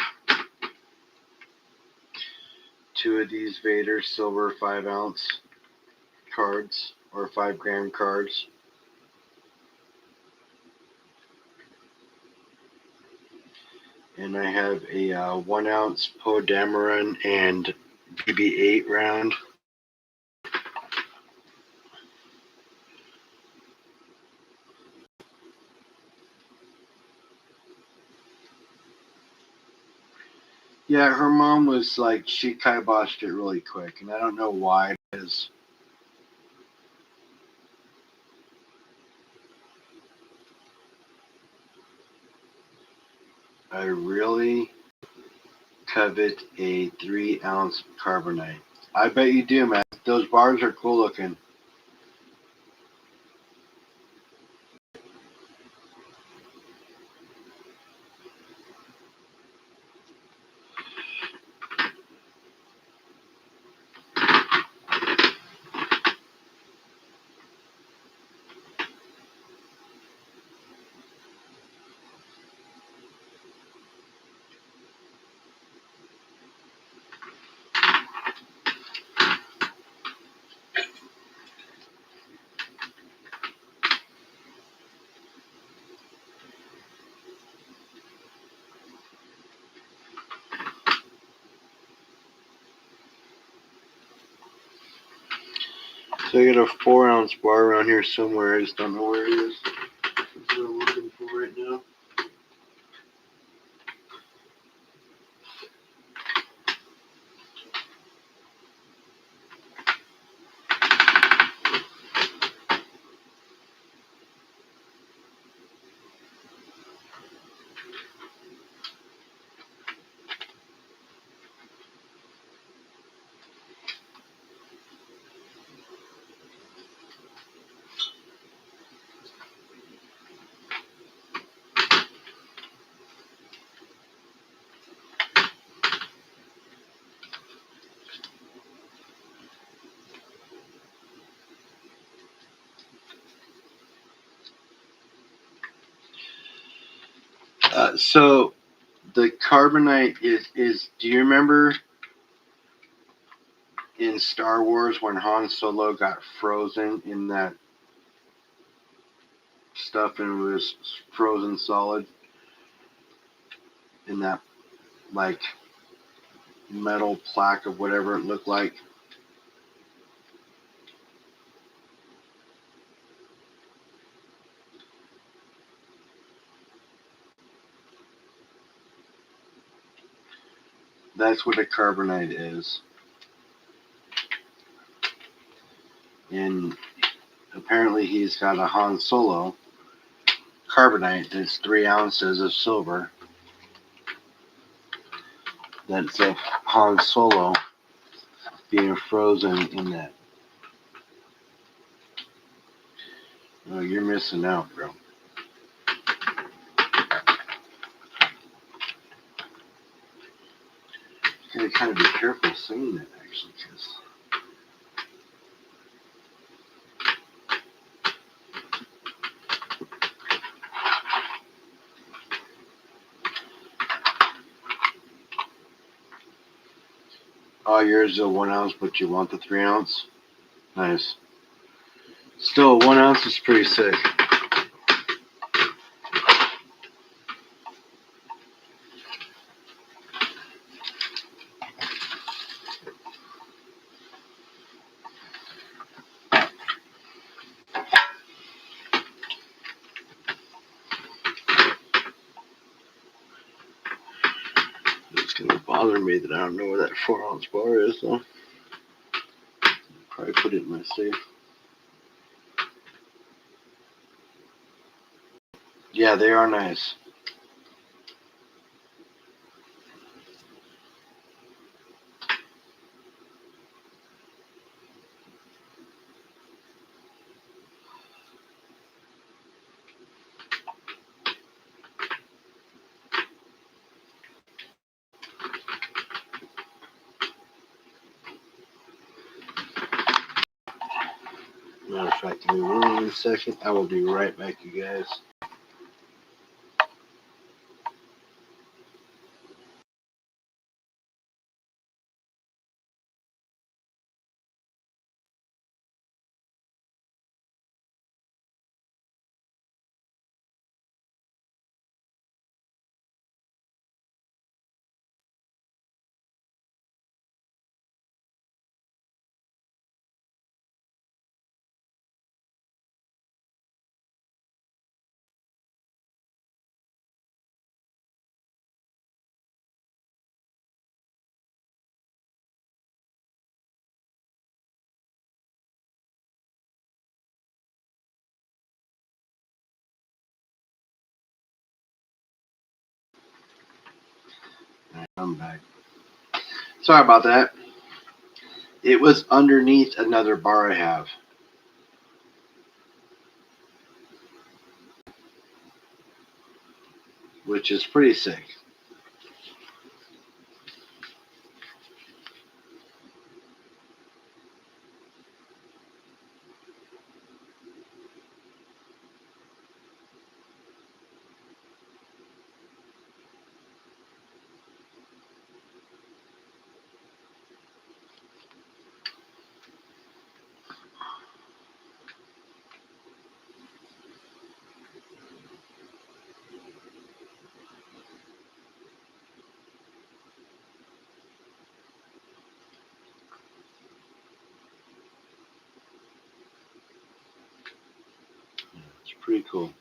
2 of these Vader silver 5-ounce cards or 5-gram cards. And I have a 1-ounce Poe Dameron and BB-8 round. Yeah, her mom was like, she kiboshed it really quick, and I don't know why, because I really covet a 3-ounce Carbonite. I bet you do, man. Those bars are cool looking. So I got a 4-ounce bar around here somewhere. I just don't know where it is. That's what I'm looking for right now. So the carbonite is. Do you remember in Star Wars when Han Solo got frozen in that stuff and was frozen solid in that like metal plaque of whatever it looked like? That's what a carbonite is. And apparently he's got a Han Solo carbonite that's 3 ounces of silver. That's a Han Solo being frozen in that. Oh, you're missing out, bro. You gotta kind of be careful saying that, actually, because oh, yours is a 1 ounce, but you want the 3 ounce? Nice. Still, 1 ounce is pretty sick. It's gonna bother me that I don't know where that 4 ounce bar is, though. Probably put it in my safe. Yeah, they are nice. Matter of fact, give me 1 second. I will be right back, you guys. All right, I'm back. Sorry about that. It was underneath another bar I have. Which is pretty sick. It's pretty cool.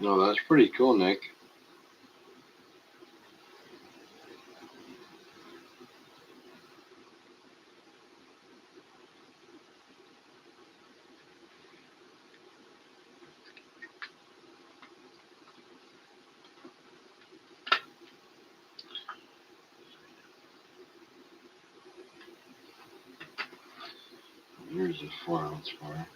No, that's pretty cool, Nick. Here's a 4-ounce bar.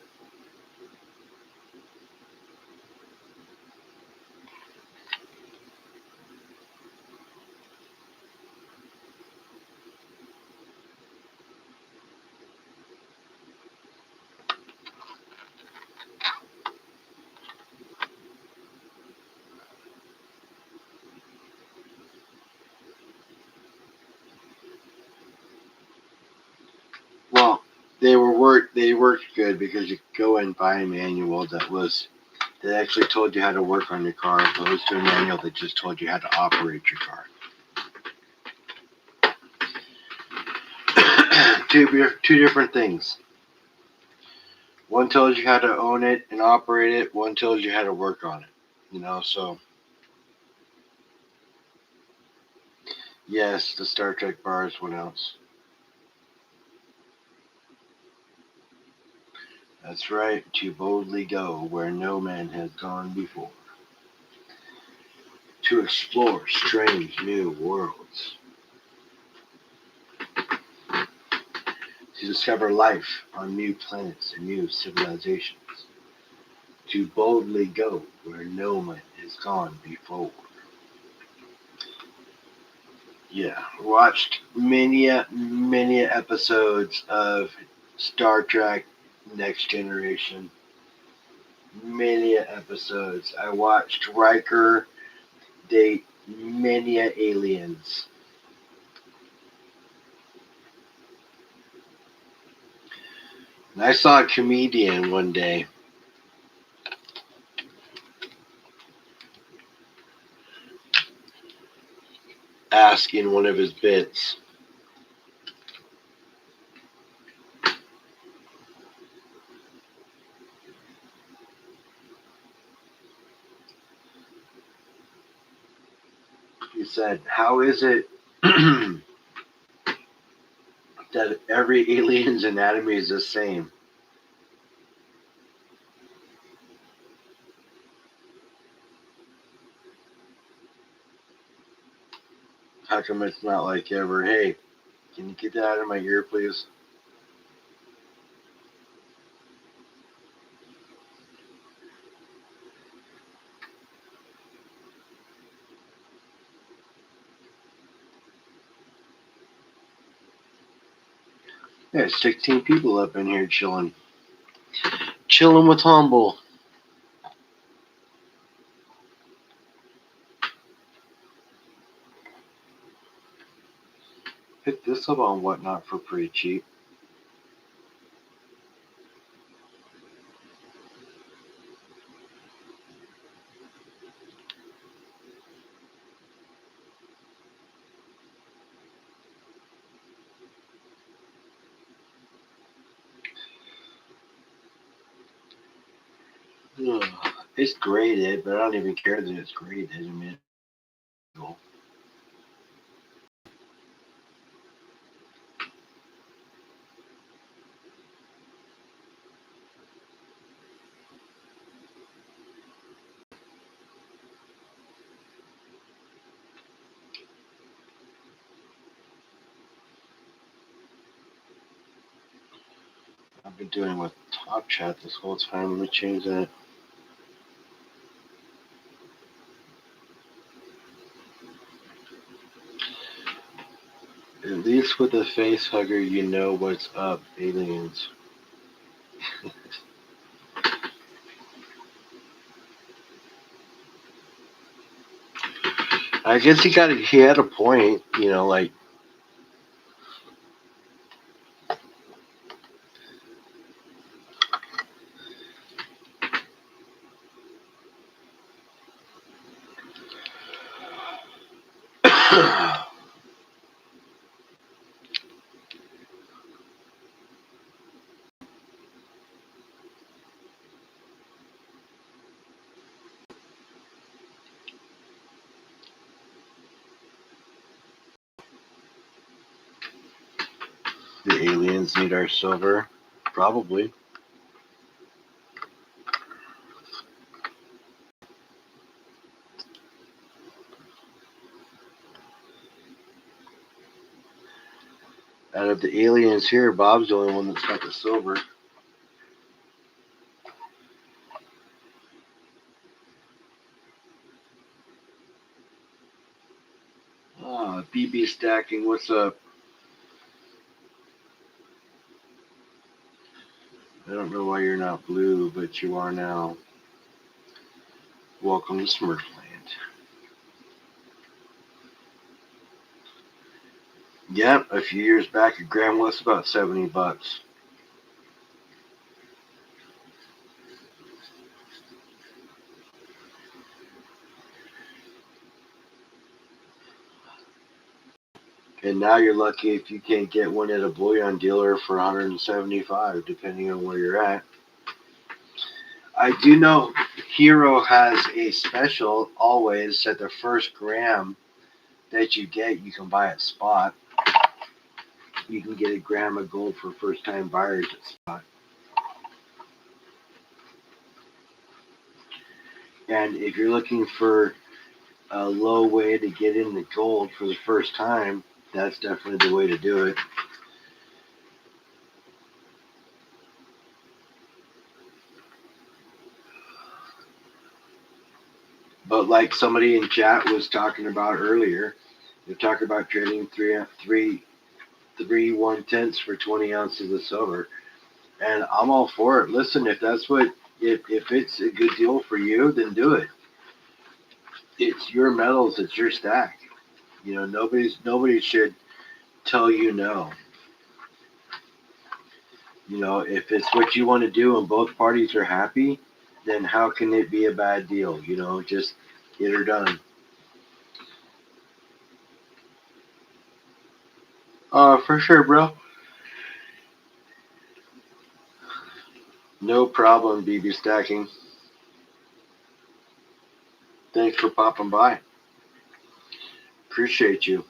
Well, they worked good because you go and buy a manual that actually told you how to work on your car, opposed to a manual that just told you how to operate your car. Two different things. One tells you how to own it and operate it. One tells you how to work on it. So yes, the Star Trek bar is 1 ounce. That's right, to boldly go where no man has gone before. To explore strange new worlds. To discover life on new planets and new civilizations. To boldly go where no man has gone before. Yeah, watched many episodes of Star Trek Next Generation. Many episodes. I watched Riker date many aliens. And I saw a comedian one day ask in one of his bits, he said, how is it that every alien's anatomy is the same? How come it's not like ever, hey, can you get that out of my ear, please? There's 16 people up in here chilling. Chilling with Humble. Pick this up on Whatnot for pretty cheap. Ugh, it's graded, but I don't even care that it's graded. I mean, cool. I've been doing with Top Chat this whole time. Let me change that. At least with a face hugger, you know what's up, aliens. I guess he had a point, like the aliens need our silver, probably. Out of the aliens here, Bob's the only one that's got the silver. BB Stacking, what's up? I don't know why you're not blue, but you are now. Welcome to Smurfland. Yep, a few years back, a gram was about $70. And now you're lucky if you can't get one at a bullion dealer for 175, depending on where you're at. I do know Hero has a special always that the first gram that you get, you can buy at spot. You can get a gram of gold for first time buyers at spot. And if you're looking for a low way to get into gold for the first time, that's definitely the way to do it. But like somebody in chat was talking about earlier, they're talking about trading three 1/10 for 20 ounces of silver, and I'm all for it. Listen, if it's a good deal for you, then do it. It's your metals, it's your stack. You know, nobody should tell you no. You know, if it's what you want to do and both parties are happy, then how can it be a bad deal? You know, just get her done. For sure, bro. No problem, BB Stacking. Thanks for popping by. Appreciate you.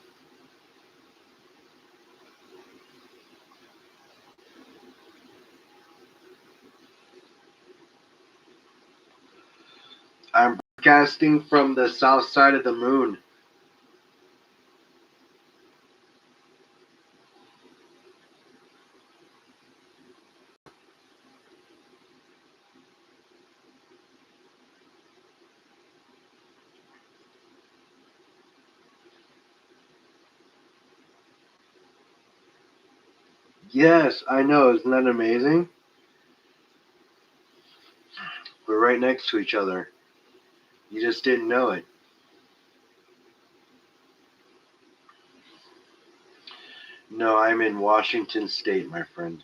I'm broadcasting from the south side of the moon. Yes, I know. Isn't that amazing? We're right next to each other. You just didn't know it. No, I'm in Washington State, my friend.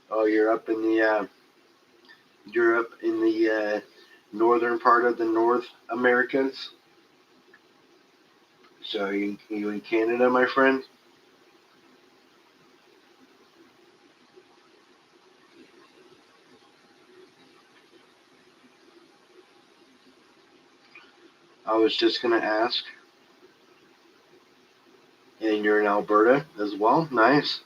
Oh, you're up in the northern part of the North Americas. So you in Canada, my friend? I was just gonna ask. And you're in Alberta as well? Nice.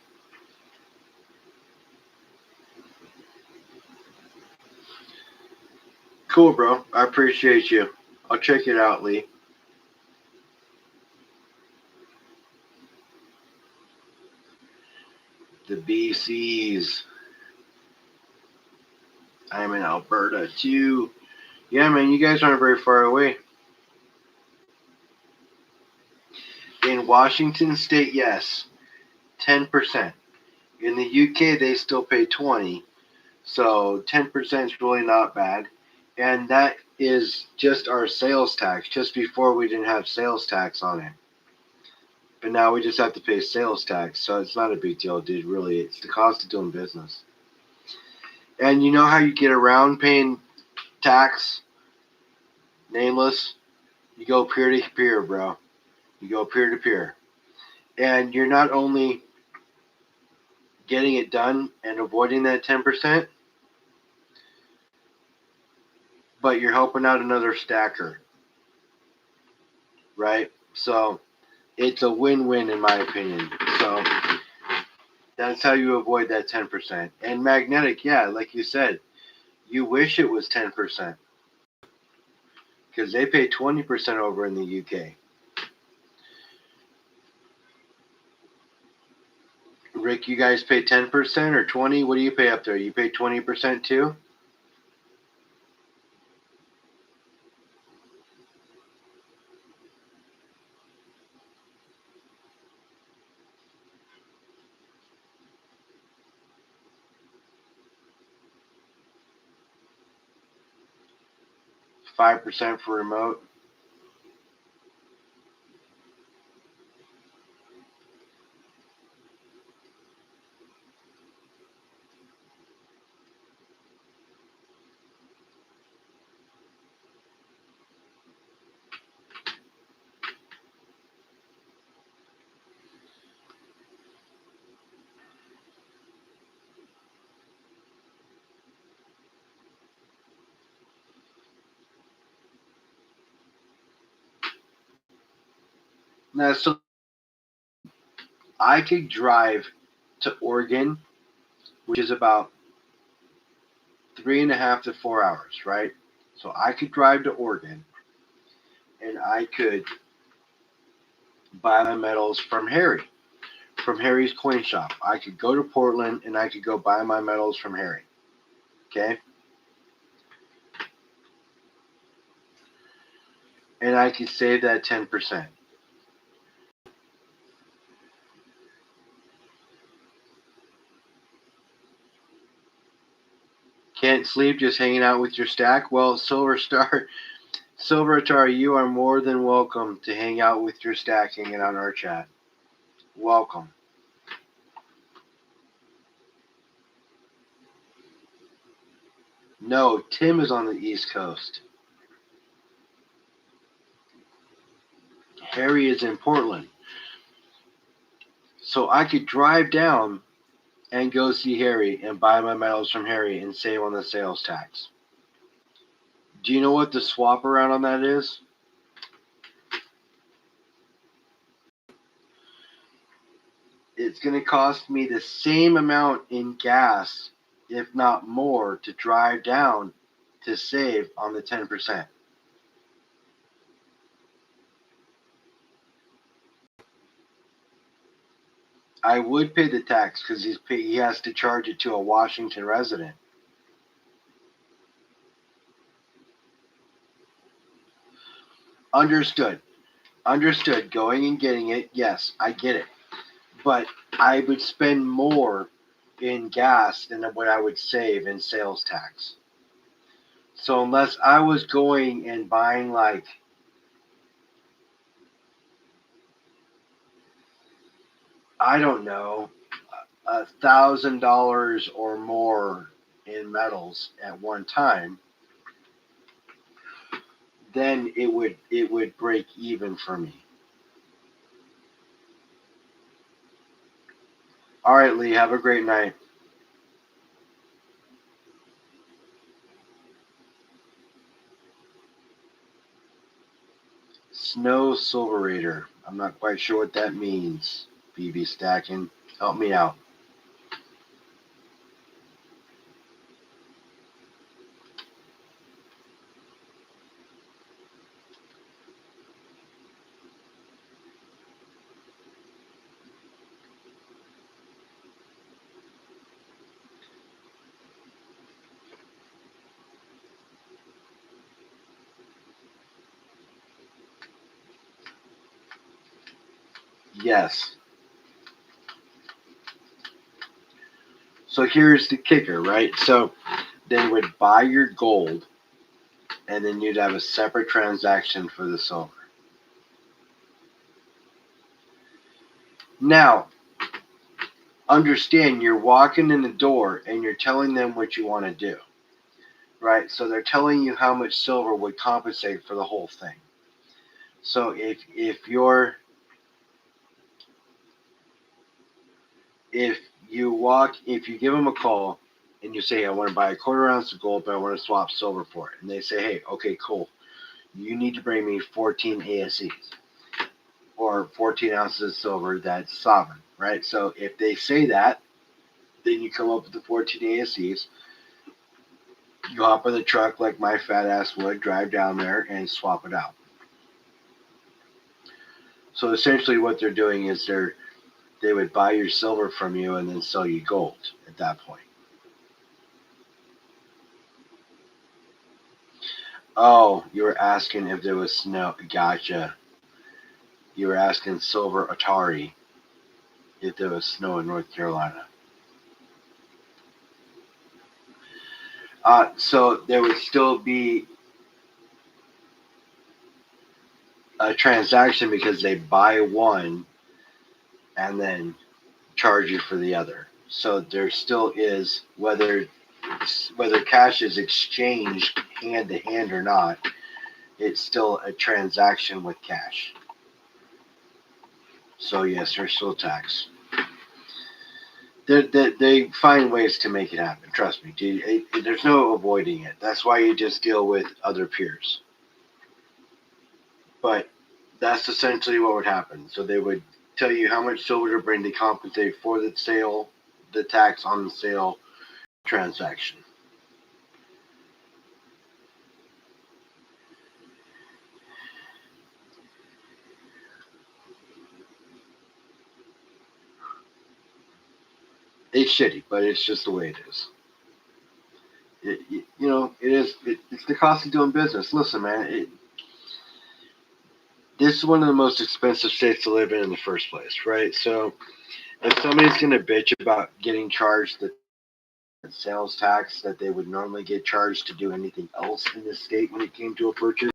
Cool, bro. I appreciate you. I'll check it out, Lee. The BCs. I'm in Alberta too. Yeah, man, you guys aren't very far away. In Washington State, yes, 10%. In the UK, they still pay 20, so 10% is really not bad. And that is just our sales tax. Just before we didn't have sales tax on it, but now we just have to pay sales tax, so it's not a big deal, dude. Really, it's the cost of doing business. And you know how you get around paying tax? Nameless. You go peer to peer, bro. You go peer to peer. And you're not only getting it done and avoiding that 10%, but you're helping out another stacker. right? So it's a win-win in my opinion. So that's how you avoid that 10%. And magnetic, yeah, like you said, you wish it was 10% because they pay 20% over in the UK. Rick, you guys pay 10% or 20? What do you pay up there? You pay 20% too? 5% for remote? Now, so I could drive to Oregon, which is about 3.5 to 4 hours, right? So I could drive to Oregon and I could buy my metals from Harry's coin shop. I could go to Portland and I could go buy my metals from Harry. Okay? And I could save that 10%. Can't sleep just hanging out with your stack? Well, Silver Star, you are more than welcome to hang out with your stack hanging on our chat. Welcome. No, Tim is on the East Coast. Harry is in Portland. So I could drive down and go see Harry and buy my metals from Harry and save on the sales tax. Do you know what the swap around on that is? It's going to cost me the same amount in gas, if not more, to drive down to save on the 10%. I would pay the tax because he has to charge it to a Washington resident. Understood. Understood. Going and getting it, yes, I get it. But I would spend more in gas than what I would save in sales tax. So unless I was going and buying like I don't know, $1,000 or more in metals at one time, then it would break even for me. All right, Lee, have a great night. Snow Silverator. I'm not quite sure what that means. BB Stacking, help me out. Yes. So here's the kicker, right? So they would buy your gold, and then you'd have a separate transaction for the silver. Now, understand you're walking in the door and you're telling them what you want to do, right? So they're telling you how much silver would compensate for the whole thing. So if you give them a call and you say I want to buy a quarter ounce of gold, but I want to swap silver for it, and they say, hey, okay, cool, you need to bring me 14 ASEs. or 14 ounces of silver, that's sovereign, right? So if they say that, then you come up with the 14 ASCs. You hop in the truck like my fat ass would, drive down there and swap it out. So essentially, what they're doing is they would buy your silver from you and then sell you gold at that point. Oh, you were asking if there was snow. Gotcha. You were asking Silver Atari if there was snow in North Carolina. So there would still be a transaction because they buy one and then charge you for the other. So there still is, whether cash is exchanged hand to hand or not, it's still a transaction with cash. So yes, there's still tax. They find ways to make it happen. Trust me, dude. There's no avoiding it. That's why you just deal with other peers. But that's essentially what would happen. So they would tell you how much silver to bring to compensate for the sale, the tax on the sale transaction. It's shitty, but it's just the way it is. It's the cost of doing business. Listen, man, this is one of the most expensive states to live in the first place, right? So if somebody's going to bitch about getting charged the sales tax that they would normally get charged to do anything else in this state when it came to a purchase,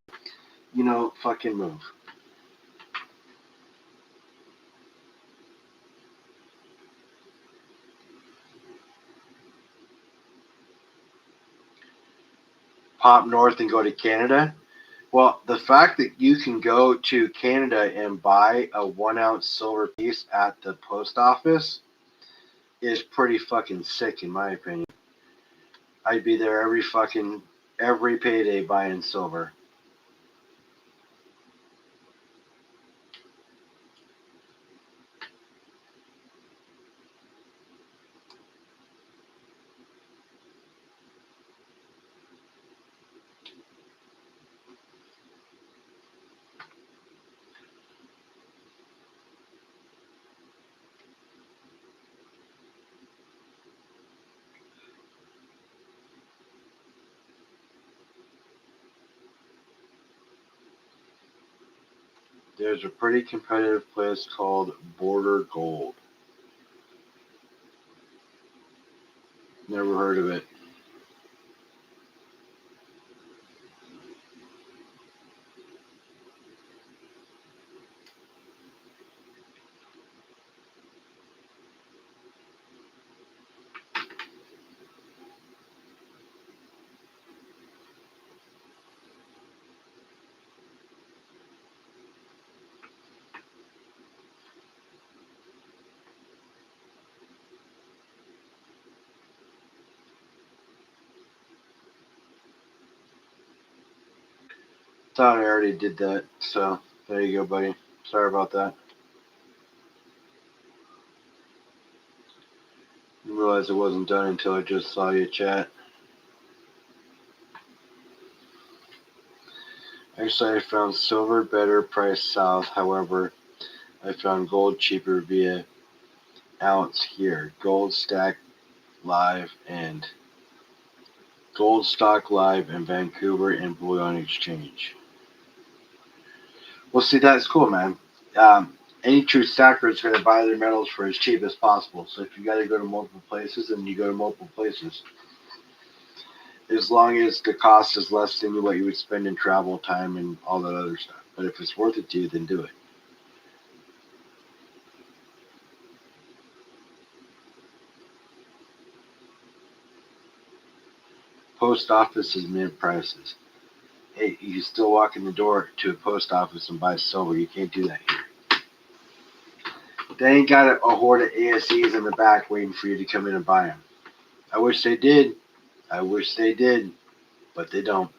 fucking move. Pop north and go to Canada. Well, the fact that you can go to Canada and buy a 1 ounce silver piece at the post office is pretty fucking sick, in my opinion. I'd be there every payday buying silver. There's a pretty competitive place called Border Gold. Never heard of it. Thought I already did that, so there you go, buddy. Sorry about that. Didn't realize it wasn't done until I just saw you chat. Actually, I found silver better priced south. However, I found gold cheaper via ounce here. Gold stock live in Vancouver and Bullion Exchange. Well, see, that's cool, man. Any true stacker is going to buy their metals for as cheap as possible. So if you got to go to multiple places, then you go to multiple places. As long as the cost is less than what you would spend in travel time and all that other stuff. But if it's worth it to you, then do it. Post offices mint prices. Hey, you can still walk in the door to a post office and buy silver. You can't do that here. They ain't got a horde of ASCs in the back waiting for you to come in and buy them. I wish they did. But they don't.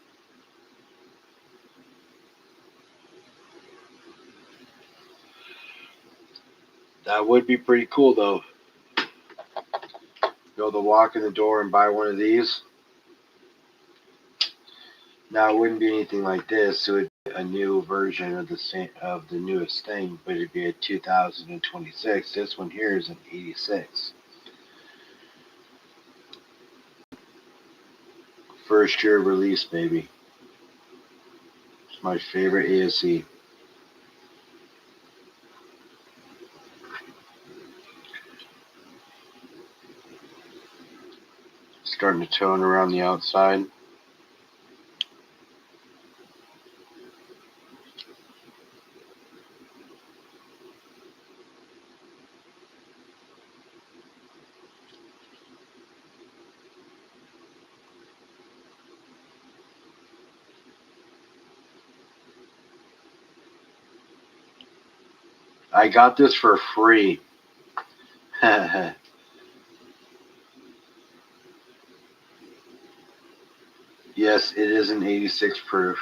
That would be pretty cool though. Be able to walk in the door and buy one of these. Now it wouldn't be anything like this. It would be a new version of the newest thing, but it'd be a 2026. This one here is an 86. First year release, baby. It's my favorite ASE. Starting to tone around the outside. I got this for free. Yes, it is an 86 proof.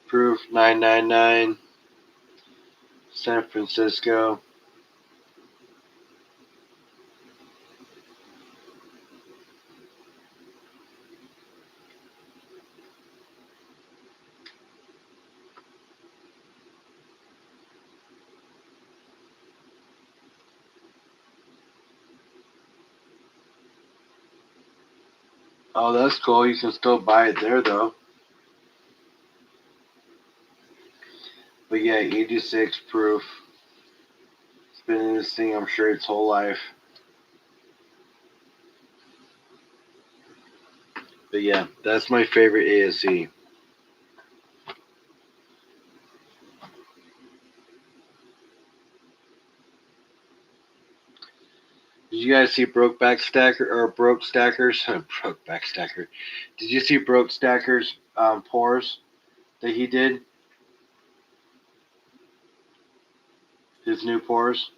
Proof 999. San Francisco. Oh, that's cool. You can still buy it there though. But yeah, 86 proof. It's been in this thing, I'm sure, its whole life. But yeah, that's my favorite ASE. Did you guys see Brokeback Stacker or Broke Stackers? Brokeback Stacker. Did you see Broke Stackers pours that he did? His new pours.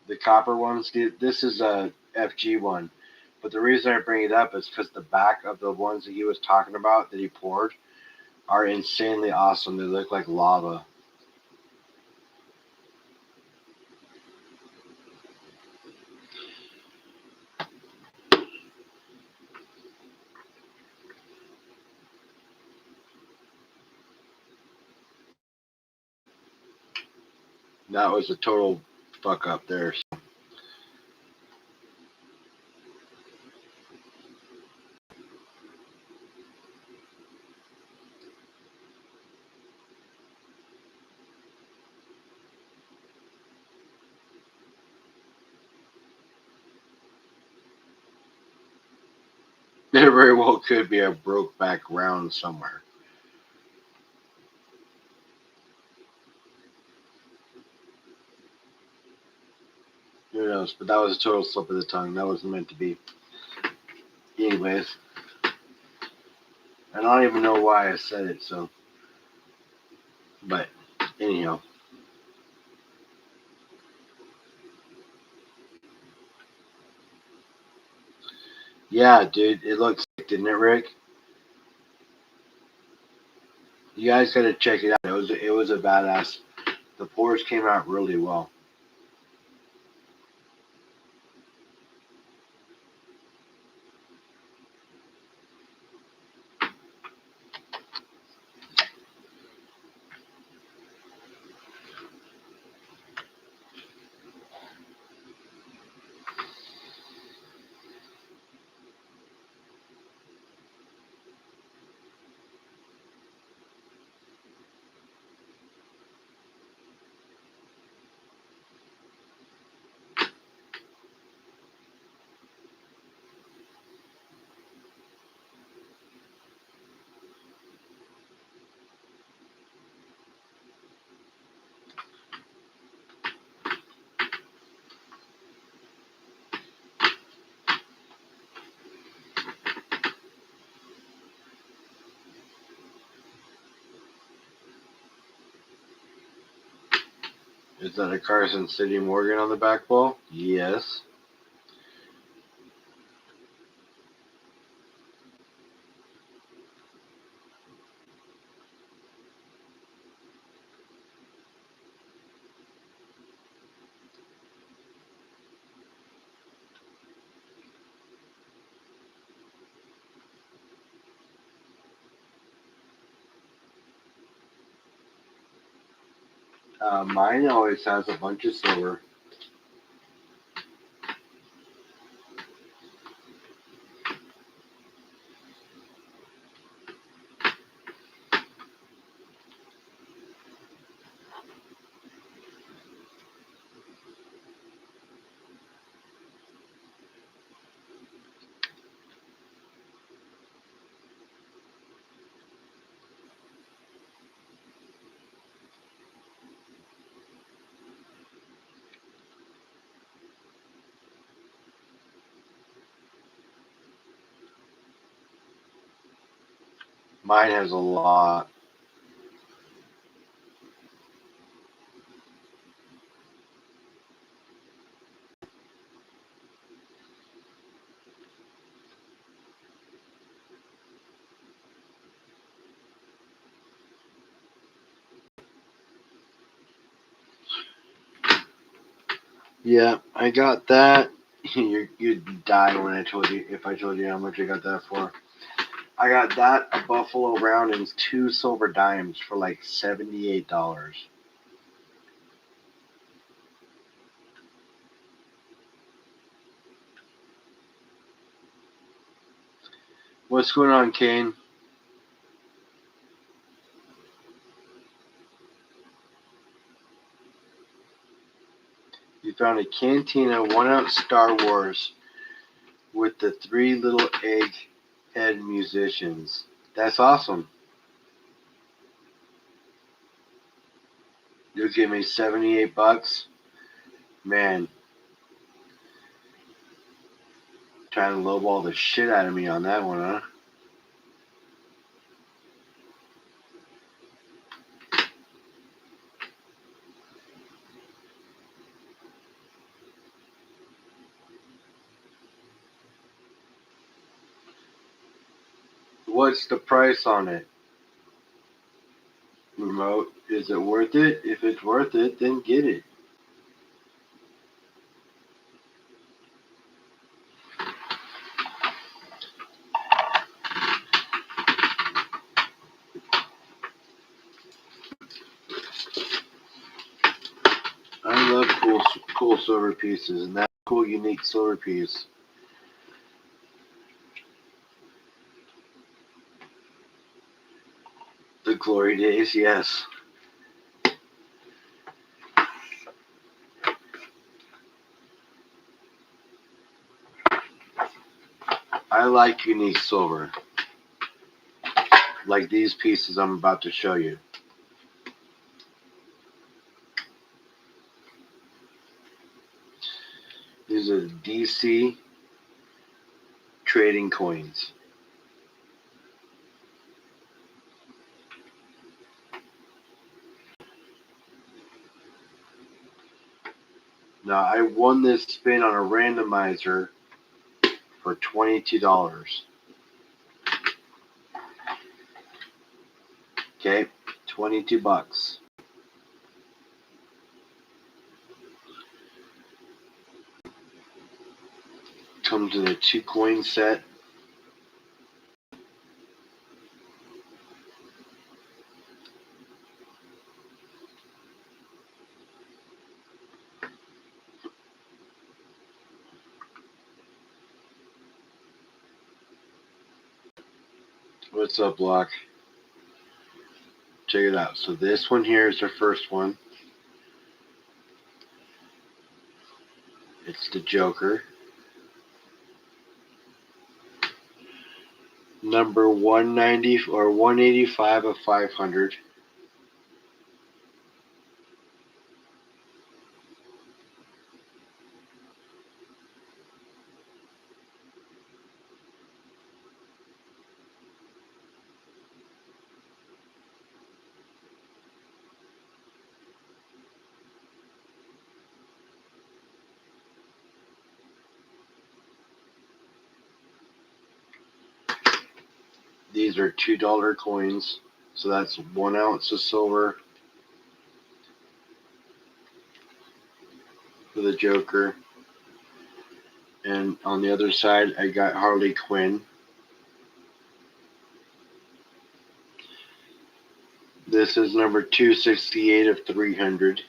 The copper ones. This is a FG one. But the reason I bring it up is because the back of the ones that he was talking about that he poured are insanely awesome. They look like lava. That was a total fuck up there. It very well could be a broke back round somewhere. Who knows? But that was a total slip of the tongue. That wasn't meant to be. Anyways. And I don't even know why I said it, so. But, anyhow. Yeah, dude. It looks sick, didn't it, Rick? You guys gotta check it out. It was a badass. The pours came out really well. Is that a Carson City Morgan on the back wall? Yes. Mine always has a bunch of silver. Mine has a lot. Yeah, I got that. You'd die when I told you if I told you how much I got that for. I got that, a Buffalo Brown, and 2 silver dimes for like $78. What's going on, Kane? You found a Cantina 1 ounce Star Wars with the 3 little egg head musicians. That's awesome. You'll give me $78? Man, trying to lowball the shit out of me on that one, huh? What's the price on it? Remote, is it worth it? If it's worth it, then get it. I love cool silver pieces, and that cool unique silver piece. The glory days, yes. I like unique silver, like these pieces I'm about to show you. These are DC trading coins. Now, I won this spin on a randomizer for $22. Okay, $22. Comes in a 2 coin set. What's up, Block? Check it out. So this one here is the first one. It's the Joker. Number 190 or 185 of 500. these are $2 coins. So that's 1 ounce of silver for the Joker. And on the other side, I got Harley Quinn. This is number 268 of 300.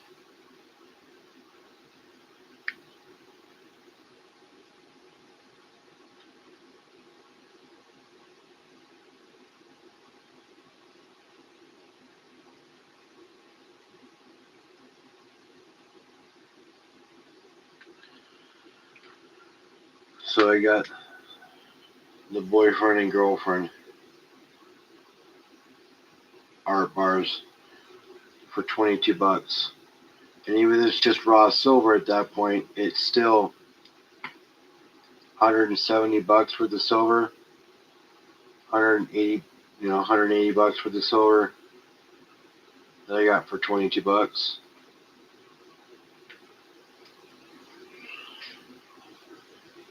So I got the boyfriend and girlfriend art bars for $22. And even if it's just raw silver at that point, it's still $170 for the silver, 180, $180 for the silver that I got for $22.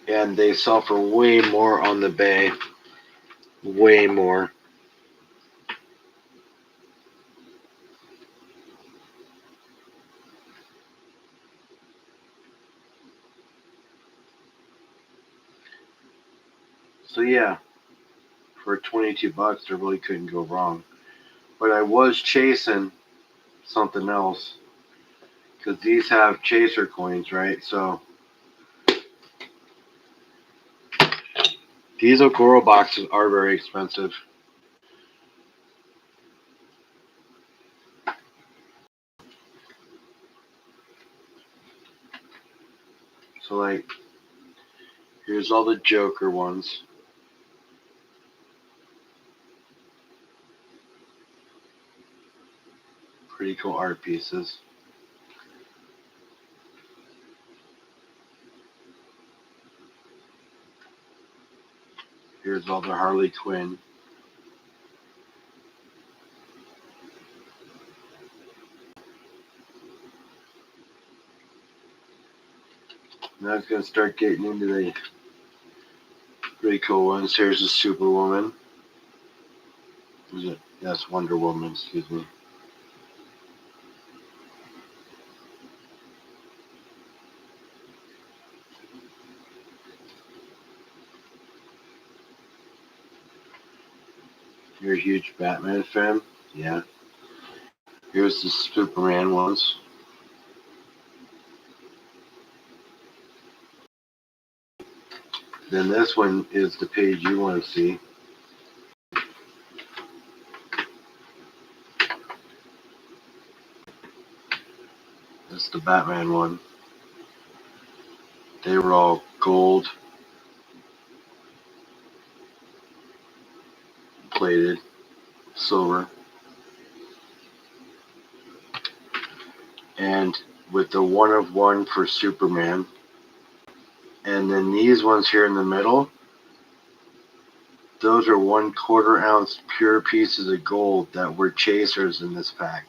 And they sell for way more on the Bay, way more. So yeah, for $22, I really couldn't go wrong. But I was chasing something else because these have chaser coins, right? So these Okoro boxes are very expensive. So like, here's all the Joker ones. Pretty cool art pieces. Here's all the Harley Quinn. Now it's going to start getting into the really cool ones. Here's the Superwoman. That's Wonder Woman, excuse me. You're a huge Batman fan? Yeah. Here's the Superman ones. Then this one is the page you want to see. That's the Batman one. They were all gold plated, silver. And with the 1 of 1 for Superman. And then these ones here in the middle, those are 1/4 ounce pure pieces of gold that were chasers in this pack.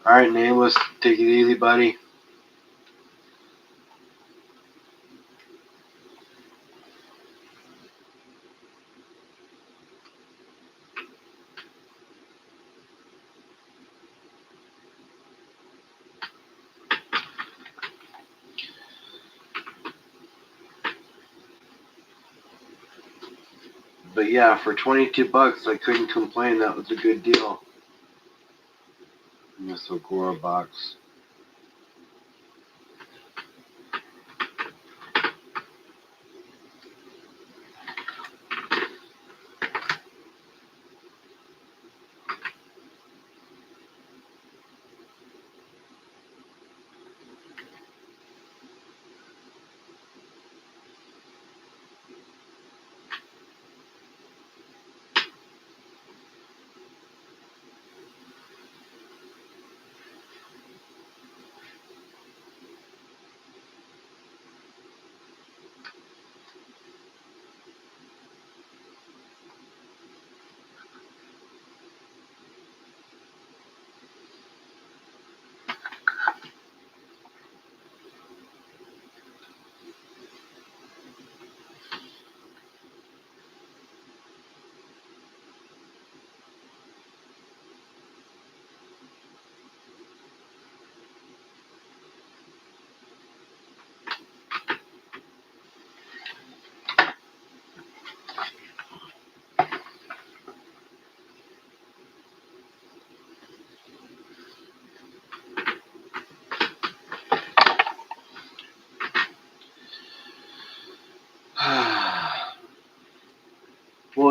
Alright, Nameless, take it easy, buddy. But yeah, for $22, I couldn't complain. That was a good deal. In this Okoro box.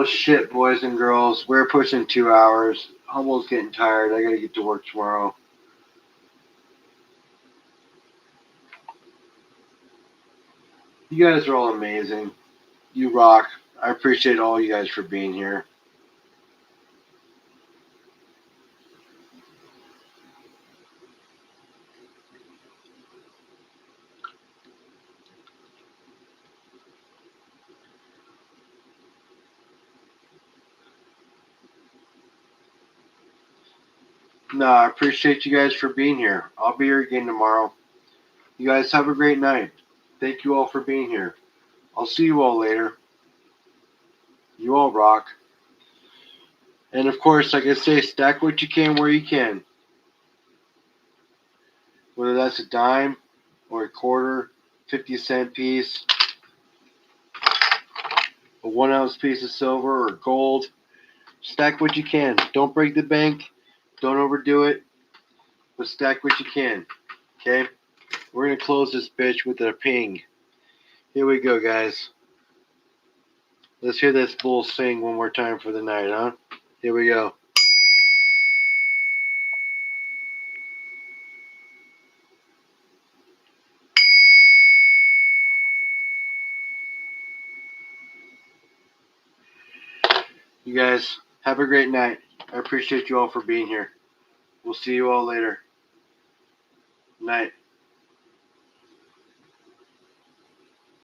Well, shit, boys and girls. We're pushing 2 hours. Humbol's getting tired. I gotta get to work tomorrow. You guys are all amazing. You rock. I appreciate all you guys for being here. No, I appreciate you guys for being here. I'll be here again tomorrow. You guys have a great night. Thank you all for being here. I'll see you all later. You all rock. And of course, like I say, stack what you can where you can. Whether that's a dime or a quarter, 50-cent piece, a 1 ounce piece of silver or gold. Stack what you can. Don't break the bank. Don't overdo it. But stack what you can. Okay? We're going to close this bitch with a ping. Here we go, guys. Let's hear this bull sing one more time for the night, huh? Here we go. You guys, have a great night. I appreciate you all for being here. We'll see you all later. Night.